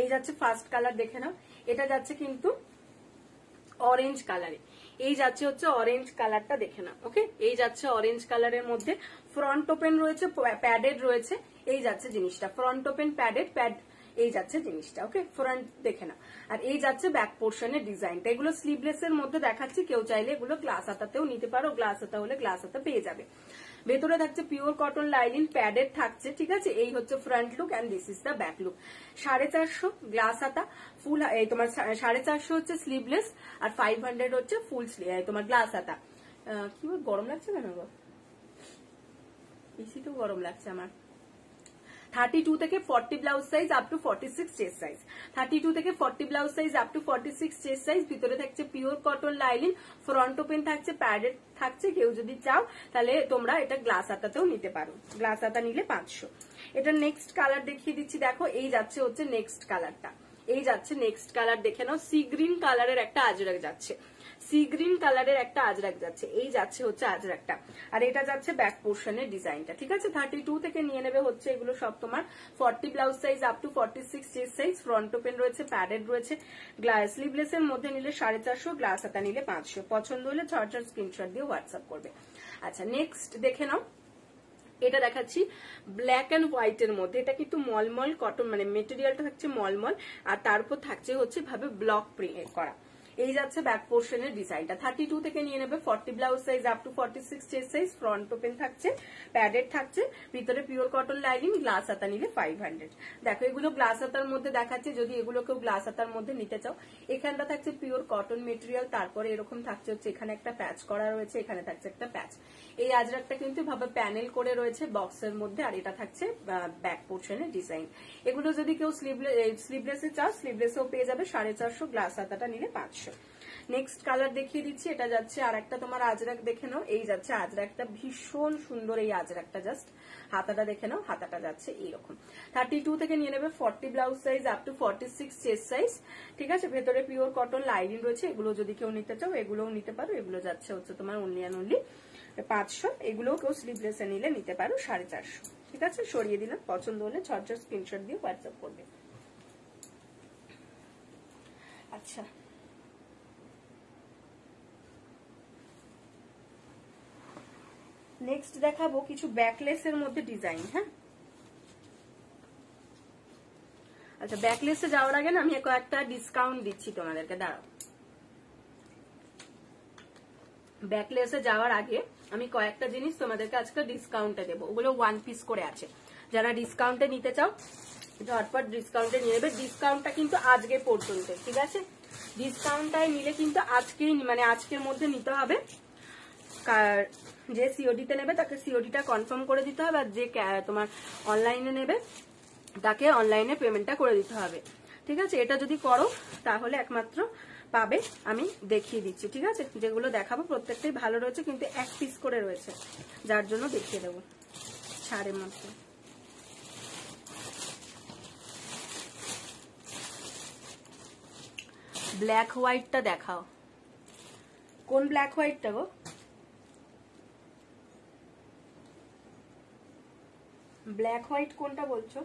এই যাচ্ছে ফার্স্ট কালার, দেখে নাও। এটা যাচ্ছে কিন্তু অরেঞ্জ কালারে। এই যাচ্ছে হচ্ছে অরেঞ্জ কালারটা, দেখে নাও। ওকে, এই যাচ্ছে অরেঞ্জ কালারের মধ্যে। ফ্রন্ট ওপেন রয়েছে, প্যাডেড রয়েছে। এই যাচ্ছে জিনিসটা ফ্রন্ট ওপেন, প্যাডেড, প্যাড। এই যাচ্ছে জিনিসটা, ওকে, ফ্রন্ট দেখে না। আর এই যাচ্ছে ব্যাক পোর্শনের ডিজাইনটা। এগুলো স্লিভলেস এর মধ্যে দেখাচ্ছি, কেউ চাইলে এগুলো গ্লাস হাতাতেও নিতে পারো। গ্লাস হাতা হলে গ্লাস হাতা পেয়ে যাবে। ভেতরে থাকছে পিওর কটন লাইনিং, প্যাডেড থাকছে, ঠিক আছে। এই হচ্ছে front look and this is the back look. 450 glass হাতা, ফুল এই তোমার 450 হচ্ছে স্লিভলেস, আর 500 হচ্ছে ফুল তোমার গ্লাস হাতা। কি গরম লাগছে কেন গো? বেশি তো গরম লাগছে আমার। 32 থেকে 40 blouse size up to 46 chest size, 32 থেকে 40 blouse size up to 46 chest size. ভিতরে থাকছে pure cotton lining, front open থাকছে, প্যাডেড থাকছে। কেউ যদি চাও তাহলে তোমরা এটা গ্লাস হাতাতেও নিতে পারো, গ্লাস হাতা নিলে 500। এটা নেক্সট কালার দেখিয়ে দিচ্ছি, দেখো এই যাচ্ছে হচ্ছে নেক্সট কালারটা, এই যাচ্ছে নেক্সট কালার দেখে নাও। সি গ্রিন কালারের একটা আজরাক যাচ্ছে, সি গ্রিন কালারের একটা আজরাক যাচ্ছে, এই যাচ্ছে হচ্ছে আজরাকটা। আর এটা যাচ্ছে ব্যাক পোর্শনের ডিজাইনটা, ঠিক আছে। 32 থেকে নিয়ে নেবে হচ্ছে এগুলো সব তোমার 40 blouse size up to 46 chest size. Front open রয়েছে, প্যাডেড রয়েছে, স্লিভলেস এর মধ্যে নিলে 450, গ্লাস হাতা নিলে 500। পছন্দ হলে ছটর স্ক্রিনশট দিয়ে হোয়াটসঅ্যাপ করবে। আচ্ছা নেক্সট দেখে নাও, এটা দেখাচ্ছি ব্ল্যাক এন্ড হোয়াইট এর মধ্যে। এটা কিন্তু মলমল কটন, মানে মেটেরিয়ালটা থাকছে মলমল, আর তার উপর থাকছে হচ্ছে ভাবে ব্লক প্রিন্ট করা। এই যাচ্ছে ব্যাক পোর্শনের ডিজাইনটা। 32 থেকে নিয়ে নেবে 40 blouse size up to 46 chest size. Front open থাকছে, প্যাডেড থাকছে, ভিতরে পিওর কটন লাইনিং, গ্লাস হাতা নিলে 500। দেখো এগুলো গ্লাস হাতার মধ্যে দেখাচ্ছে, যদি এগুলো কেউ গ্লাস হাতার মধ্যে নিতে চাও। এখানটা থাকছে পিওর কটন মেটেরিয়াল, তারপরে এরকম থাকছে হচ্ছে এখানে একটা প্যাচ করা রয়েছে, এখানে থাকছে একটা প্যাচ। এই আজরাকটা কিন্তু ভাবে প্যানেল করে রয়েছে বক্সের মধ্যে, আর এটা থাকছে ব্যাক পোর্শনের ডিজাইন। এগুলো যদি কেউ স্লিভলেসে চাও, স্লিভলেসেও পেয়ে যাবে 450, গ্লাস হাতাটা নিলে 500। নেক্সট কালার দেখিয়ে দিচ্ছি, এটা যাচ্ছে আর একটা তোমার আজরাক দেখে নাও, এই যাচ্ছে আজরাকটা, ভীষণ সুন্দর এই আজরাকটা। জাস্ট হাতাটা দেখে নাও, হাতাটা যাচ্ছে এইরকম। 32 থেকে নিয়ে নেবে 40 blouse size up to 46 chest size, ঠিক আছে। ভেতরে পিওর কটন লাইনিং রয়েছে, এগুলো যদি কেউ নিতে চাও এগুলোও নিতে পারো। এগুলো যাচ্ছে হচ্ছে তোমার অনলি অ্যান্ড অনলি 500। এগুলোও কেউ স্লিভলেসে নিলে নিতে পারো 450, ঠিক আছে। সরিয়ে দিলাম, পছন্দ হলে ছটর স্ক্রিনশট দিয়ে হোয়াটসঅ্যাপ করবে। আচ্ছা নেক্সট দেখাবো কিছু ব্যাকলেসের মধ্যে ডিজাইন। হ্যাঁ আচ্ছা, ব্যাকলেসে যাওয়ার আগে না আমি কয়েকটা ডিসকাউন্ট দিচ্ছি তোমাদেরকে, দাঁড়াও। ব্যাকলেসে যাওয়ার আগে আমি কয়েকটা জিনিস তোমাদেরকে আজকে ডিসকাউন্টে দেবো, ওগুলো 1 পিস করে আছে। যারা ডিসকাউন্টে নিতে চাও ঝটপট ডিসকাউন্টে নিয়ে নেবে। ডিসকাউন্টটা কিন্তু আজকে পর্যন্ত, ঠিক আছে। ডিসকাউন্টটাই নিলে কিন্তু আজকেই, মানে আজকের মধ্যে নিতে হবে। যে সিওডিতে নেবে তাকে সিওডিটা কনফার্ম করে দিতে হবে, আর যে তোমার অনলাইনে নেবে তাকে অনলাইনে পেমেন্টটা করে দিতে হবে, ঠিক আছে। এটা যদি করো তাহলে একমাত্র পাবে। আমি দেখিয়ে দিচ্ছি, ঠিক আছে। যেগুলো দেখাবো প্রত্যেকটাই ভালো রয়েছে, কিন্তু 1 পিস করে রয়েছে, যার জন্য দেখিয়ে দেবো ছাড়ের মধ্যে। ব্ল্যাক হোয়াইটটা দেখাও, কোন ব্ল্যাক হোয়াইটটা গো? ব্ল্যাক হোয়াইট কোনটা বলছো?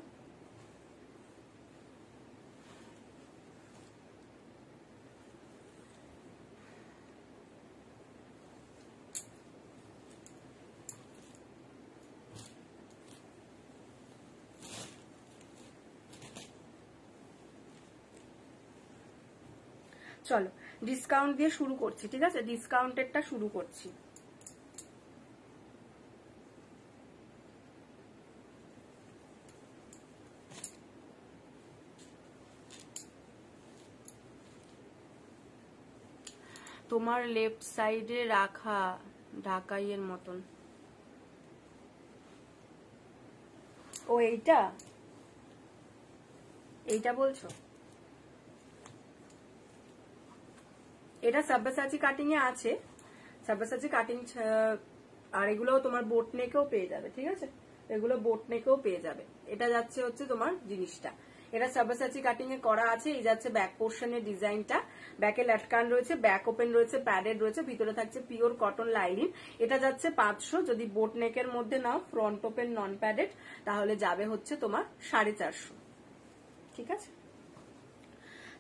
চলো ডিসকাউন্ট দিয়ে শুরু করছি, ঠিক আছে। ডিসকাউন্টেরটা শুরু করছি। তোমার লেফট সাইডে রাখা ঢাকাইয়ের মতন, ও এইটা, এইটা বলছো? এটা সাব্বাসাচি কাটিং এ আছে, সাব্বাসাচি কাটিং। আর এগুলো তোমার বোট নেকেও পেয়ে যাবে, ঠিক আছে। এগুলো বোট নেকেও পেয়ে যাবে। এটা যাচ্ছে হচ্ছে তোমার জিনিসটা, এটা সাব্বাসাচি কাটিং এ করা আছে। এই যাচ্ছে ব্যাক পোর্শনের ডিজাইনটা, ব্যাকে লাটকান রয়েছে, ব্যাক ওপেন রয়েছে, প্যাডেড রয়েছে, ভিতরে থাকছে পিওর কটন লাইনিং। এটা যাচ্ছে 500। যদি বোট নেকের মধ্যে নাও, ফ্রন্ট ওপেন নন প্যাডেড, তাহলে যাবে হচ্ছে তোমার 450, ঠিক আছে।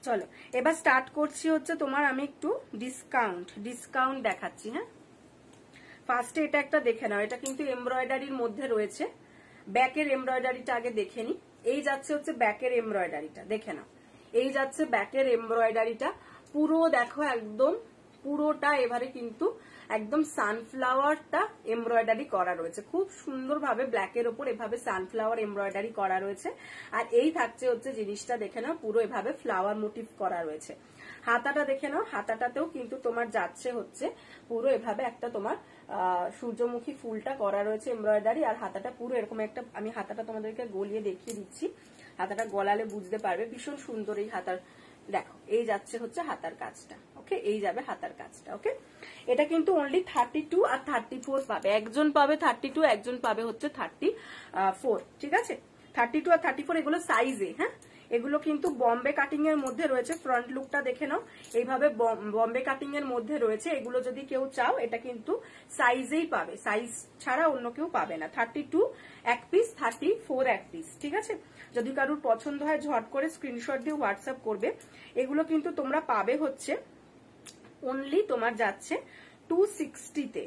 চলো এবার স্টার্ট করছি হচ্ছে তোমার, আমি একটু ডিসকাউন্ট দেখাচ্ছি। হ্যাঁ ফার্স্টে এটা একটা দেখে নাও, এটা কিন্তু এমব্রয়ডারির মধ্যে রয়েছে। ব্যাকের এমব্রয়ডারিটা আগে দেখে নি। এই যাচ্ছে হচ্ছে ব্যাকের এমব্রয়ডারিটা, দেখে নাও। এই যাচ্ছে ব্যাকের এমব্রয়ডারিটা, পুরো দেখো একদম পুরোটা এবারে কিন্তু একদম সানফ্লাওয়ারটা এমব্রয়ডারি করা রয়েছে, খুব সুন্দরভাবে ব্ল্যাকের ওপর এভাবে সানফ্লাওয়ার এমব্রয়ডারি করা রয়েছে। আর এই থাকছে হচ্ছে জিনিসটা দেখে নাও, পুরো এভাবে ফ্লাওয়ার মোটিভ করা রয়েছে। হাতাটা দেখে নাও, হাতাটাতেও কিন্তু তোমার যাচ্ছে হচ্ছে পুরো এভাবে একটা তোমার সূর্যমুখী ফুলটা করা রয়েছে এমব্রয়ডারি, আর হাতাটা পুরো এরকম একটা, আমি হাতাটা তোমাদেরকে গলিয়ে দেখিয়ে দিচ্ছি, হাতাটা গলালে বুঝতে পারবে, ভীষণ সুন্দর এই হাতার, দেখো এই যাচ্ছে হচ্ছে হাতার কাজটা, ওকে, এই যাবে হাতার কাজটা, ওকে। এটা কিন্তু অনলি 32 আর 34 পাবে, একজন পাবে 32, একজন পাবে হচ্ছে 34, ঠিক আছে। 32 আর 34 এগুলো সাইজে, হ্যাঁ, এগুলো কিন্তু বম্বে কাটিং এর মধ্যে রয়েছে। ফ্রন্ট লুকটা দেখে নাও, এইভাবে বম্বে কাটিং এর মধ্যে রয়েছে। এগুলো যদি কেউ চাও এটা কিন্তু সাইজেই পাবে, সাইজ ছাড়া অন্য কেউ পাবে না। 32 এক পিস, 34 এক পিস, ঠিক আছে। যদি কারোর পছন্দ হয় ঝট করে স্ক্রিনশট দিয়ে হোয়াটসঅ্যাপ করবে। এগুলো কিন্তু তোমরা পাবে হচ্ছে অনলি তোমার যাচ্ছে 260-তে,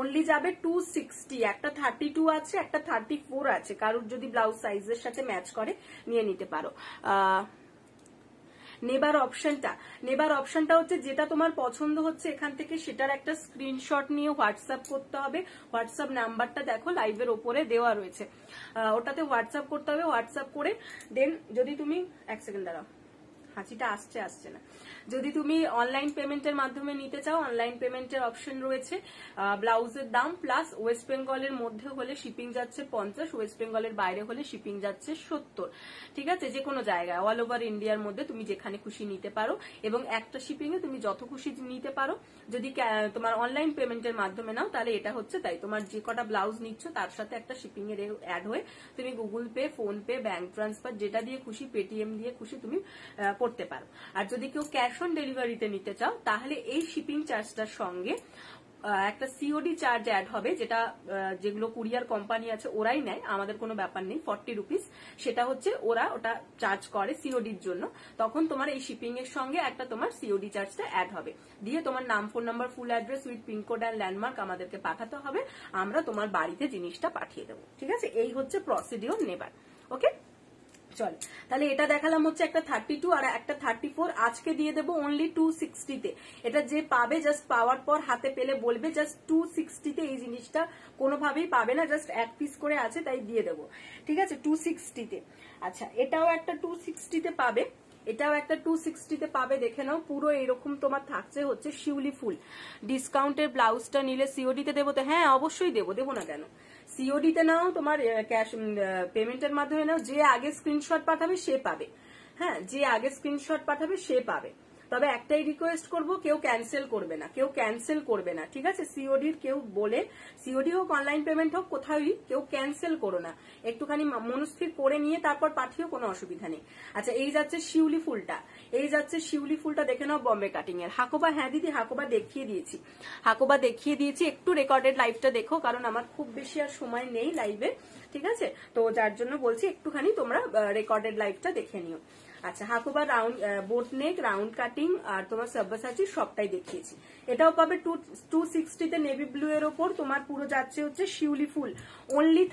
অনলি যাবে 260। একটা 32 আছে, একটা 34 আছে, কারোর যদি ব্লাউজ সাইজের সাথে ম্যাচ করে নিয়ে নিতে পারো। নেবার অপশনটা হচ্ছে যেটা তোমার পছন্দ হচ্ছে এখান থেকে সেটার একটা স্ক্রিনশট নিয়ে হোয়াটসঅ্যাপ করতে হবে। হোয়াটসঅ্যাপ নাম্বারটা দেখো লাইভের ওপরে দেওয়া রয়েছে, ওটাতে হোয়াটসঅ্যাপ করতে হবে। হোয়াটসঅ্যাপ করে দেন যদি তুমি, এক সেকেন্ড দাঁড়াও, হাঁচিটা আসছে না। যদি তুমি অনলাইন পেমেন্টের মাধ্যমে নিতে চাও, অনলাইন পেমেন্টের অপশন রয়েছে। ব্লাউজের দাম প্লাস ওয়েস্ট বেঙ্গলের মধ্যে হলে শিপিং যাচ্ছে 50, ওয়েস্ট বেঙ্গলের বাইরে হলে শিপিং যাচ্ছে 70, ঠিক আছে। যে কোনো জায়গায় অল ওভার ইন্ডিয়ার মধ্যে তুমি যেখানে খুশি নিতে পারো, এবং একটা শিপিং এ তুমি যত খুশি নিতে পারো। যদি তোমার অনলাইন পেমেন্টের মাধ্যমে নাও তাহলে এটা হচ্ছে তাই, তোমার যে কটা ব্লাউজ নিচ্ছ তার সাথে একটা শিপিং এর অ্যাড হয়ে তুমি Google pay, phone pay, bank transfer যেটা দিয়ে খুশি, পেটিএম দিয়ে খুশি তুমি করতে পারো। আর যদি কেউ ক্যাশ অন ডেলিভারিতে নিতে চাও তাহলে এই শিপিং চার্জটার সঙ্গে একটা সিওডি চার্জ অ্যাড হবে, যেটা যেগুলো কুরিয়ার কোম্পানি আছে ওরাই নেয়, আমাদের কোনো ব্যাপার নেই। 40 রুপিস, সেটা হচ্ছে ওটা চার্জ করে সিওডির জন্য। তখন তোমার এই শিপিং এর সঙ্গে একটা তোমার সিওডি চার্জটা অ্যাড হবে, দিয়ে তোমার নাম, phone number, full address with pincode and landmark আমাদেরকে পাঠাতে হবে, আমরা তোমার বাড়িতে জিনিসটা পাঠিয়ে দেবো, ঠিক আছে। এই হচ্ছে প্রসিডিওর নেবার, ওকে। চল, তাহলে এটা দেখালাম হচ্ছে একটা 32 আর একটা 34, আজকে দিয়ে দেবো অনলি 260-তে। এটা যে পাবে জাস্ট পাওয়ার পর হাতে পেলে বলবে জাস্ট 260-তে, এই জিনিসটা কোনোভাবেই পাবে না, জাস্ট এক পিস করে আছে তাই দিয়ে দেবো, ঠিক আছে, 260-তে। আচ্ছা, এটাও একটা 260-তে পাবে, এটাও একটা 260-তে পাবে, দেখে নাও। পুরো এরকম তোমার থাকছে হচ্ছে শিউলি ফুল। ডিসকাউন্টের ব্লাউজটা নিলে সিওডিতে দেবো তো? হ্যাঁ অবশ্যই দেবো না কেন। সিওডিতে নাও, তোমার ক্যাশ পেমেন্টের মাধ্যমে নাও, যে আগে স্ক্রিনশট পাঠাবে সে পাবে, হ্যাঁ, যে আগে স্ক্রিনশট পাঠাবে সে পাবে। তবে একটাই রিকোয়েস্ট করব, কেউ ক্যান্সেল করবে না, ঠিক আছে। সিওডির কেউ বলে, সিওডি হোক অনলাইন পেমেন্ট হোক কোথাওই কেউ ক্যান্সেল করো না, একটুখানি মনস্থির করে নিয়ে তারপর পাঠিও, কোনো অসুবিধা নেই। আচ্ছা, এই যাচ্ছে শিউলি ফুলটা, দেখে নাও বম্বে কাটিং এর। হাকোবা, হ্যাঁ দিদি হাকোবা দেখিয়ে দিয়েছি, একটু রেকর্ডেড লাইভটা দেখো, কারণ আমার খুব বেশি আর সময় নেই লাইভে, ঠিক আছে। তো যার জন্য বলছি একটুখানি তোমরা রেকর্ডেড লাইভটা দেখে নিও। আচ্ছা, হাকুবা রাউন্ড বোট নেক, রাউন্ড কাটিং আর তোমার সাব্বাসাচি সবটাই দেখিয়েছি। এটাও পাবে 260-তে নেভি ব্লু এর ওপর, তোমার পুরো যাচ্ছে হচ্ছে শিউলি ফুল, অনলি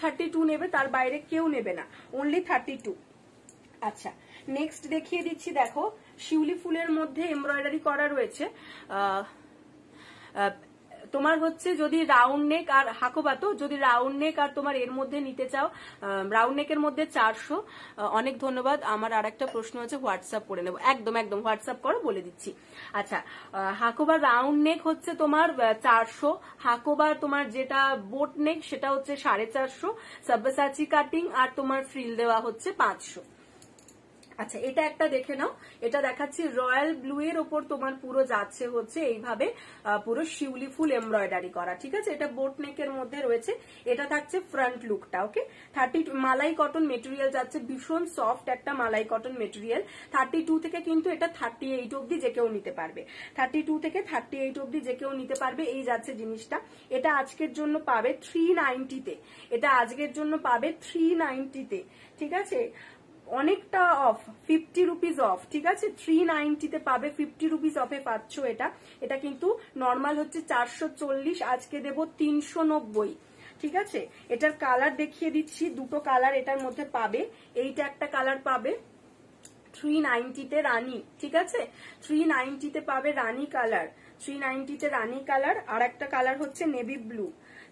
32 নেবে, তার বাইরে কেউ নেবে না, অনলি 32। আচ্ছা, নেক্সট দেখিয়ে দিচ্ছি, দেখো শিউলি ফুলের মধ্যে এমব্রয়ডারি করা রয়েছে। তোমার হচ্ছে যদি রাউন্ড নেক আর হাকোবাতো, যদি রাউন্ড নেক আর তোমার এর মধ্যে নিতে চাও, রাউন্ড নেকের মধ্যে 400। অনেক ধন্যবাদ। আমার আর একটা প্রশ্ন আছে, হোয়াটসঅ্যাপ করে নেবো, একদম হোয়াটসঅ্যাপ করো, বলে দিচ্ছি। আচ্ছা, হাকোবার রাউন্ড নেক হচ্ছে তোমার 400, হাকোবার তোমার যেটা বোট নেক সেটা হচ্ছে 450, সাব্বাসাচি কাটিং আর তোমার ফ্রিল দেওয়া হচ্ছে 500। আচ্ছা, এটা একটা দেখে নাও, এটা দেখাচ্ছি রয়্যাল ব্লু এর ওপর তোমার পুরো যাচ্ছে হচ্ছে এইভাবে পুরো শিউলি ফুল এমব্রয়ডারি করা, ঠিক আছে। এটা বোট নেকের মধ্যে রয়েছে, এটা থাকছে ফ্রন্ট লুকটা, ওকে। 30 মালাই কটন মেটেরিয়াল যাচ্ছে, ভীষণ সফট একটা মালাই কটন মেটেরিয়াল। 32 থেকে কিন্তু এটা 38 অব্দি যে কেউ নিতে পারবে, 32 থেকে 38 অব্দি যে কেউ নিতে পারবে। এই যাচ্ছে জিনিসটা, এটা আজকের জন্য পাবে 390-তে, এটা আজকের জন্য পাবে 390-তে, ঠিক আছে। অনেকটা অফ, 50 রুপিস অফ, ঠিক আছে। 390-তে পাবে, 50 রুপিস অফে পাচ্ছ এটা। এটা কিন্তু নর্মাল হচ্ছে 440, আজকে দেব 390, ঠিক আছে। এটার কালার দেখিয়ে দিচ্ছি, দুটো কালার এটার মধ্যে পাবে। এইটা একটা কালার পাবে 390-তে রানী, ঠিক আছে। 390-তে পাবে রানী কালার, 390-তে রানী কালার, আর একটা কালার হচ্ছে নেভি ব্লু,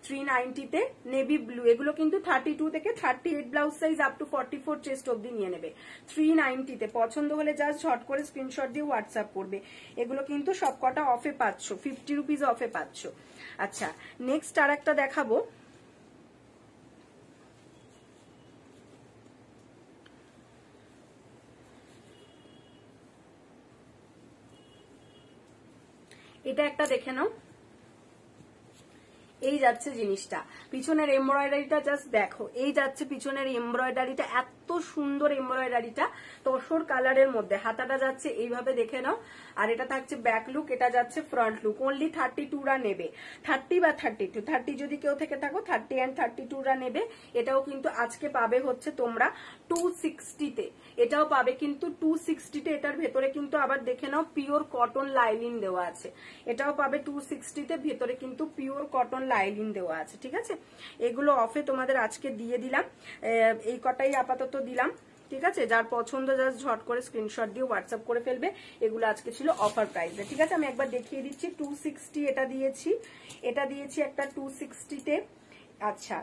390-তে নেভি ব্লু, এগুলো কিন্তু 32 থেকে 38 blouse size up to 44 chest অব্দি নিয়ে নেবে। 390-তে পছন্দ হলে জাস্ট ঝট করে স্ক্রিনশট দিয়ে হোয়াটসঅ্যাপ করবে। এগুলো কিন্তু সবকটা অফে পাচ্ছ, 50 রুপিস অফে পাচ্ছ। আচ্ছা, নেক্সট আর একটা দেখাবো। এটা একটা দেখে নাও, এই যাচ্ছে জিনিসটা, পিছনের এমব্রয়ডারিটা জাস্ট দেখো, এই যাচ্ছে পিছনের এমব্রয়ডারিটা, এত সুন্দর এমব্রয়ডারিটা, তসর কালারের মধ্যে, হাতাটা যাচ্ছে এইভাবে দেখে নাও, আর এটা থাকছে ব্যাক লুক, এটা যাচ্ছে ফ্রন্ট লুক। অনলি 32রা নেবে, 30 বা 32, 30 যদি কেউ থেকে থাকো 30 অ্যান্ড 32রা নেবে। এটাও কিন্তু আজকে পাবে হচ্ছে তোমরা 260-তে, এটাও পাবে কিন্তু 260-তে। এটার ভেতরে কিন্তু আবার দেখে নাও পিওর কটন লাইলিন দেওয়া আছে, এটাও পাবে 260-তে, ভেতরে কিন্তু পিওর কটন লাইলিন দেওয়া আছে। ঠিক আছে, এগুলো অফে তোমাদের আজকে দিয়ে দিলাম, এই কটাই আপাতত দিলাম। ঠিক আছে, যার পছন্দ জাস্ট ঝট করে স্ক্রিনশট দিয়ে হোয়াটসঅ্যাপ করে ফেলবে। এগুলো আজকে ছিল অফার প্রাইসে। ঠিক আছে, আমি একবার দেখিয়ে দিচ্ছি। 260 এটা দিয়েছি, এটা দিয়েছি একটা 260-তে। আচ্ছা,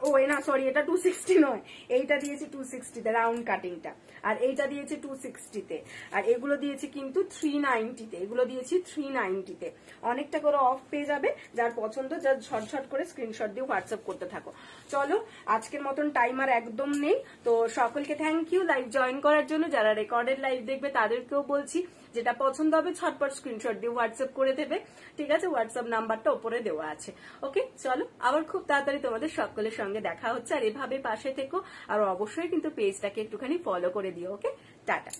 ও না সরি, এটা 260 নয়, এইটা দিয়েছি 260-তে রাউন্ড কাটিংটা, আর এইটা দিয়েছি 260-তে, আর এগুলো দিয়েছি কিন্তু 390-তে, এগুলো দিয়েছি 390-তে। অনেকটা করে অফ পেয়ে যাবে, যার পছন্দ যা ঝটঝট করে স্ক্রিনশট দিয়ে হোয়াটসঅ্যাপ করতে থাকো। চলো, আজকের মতন টাইম আর একদম নেই, তো সকলকে থ্যাংক ইউ লাইভ জয়েন করার জন্য। যারা রেকর্ডেড লাইভ দেখবে তাদেরকেও বলছি, যেটা পছন্দ হবে ঝটপট স্ক্রিনশট দিয়ে হোয়াটসঅ্যাপ করে দেবে। ঠিক আছে, হোয়াটসঅ্যাপ নাম্বারটা উপরে দেওয়া আছে। ওকে, চলো, আবার খুব তাড়াতাড়ি তোমাদের সকলের সঙ্গে দেখা হচ্ছে, আর এভাবে পাশে থেকো, আর অবশ্যই কিন্তু পেজটাকে একটুখানি ফলো করে দিও। ওকে, টাটা।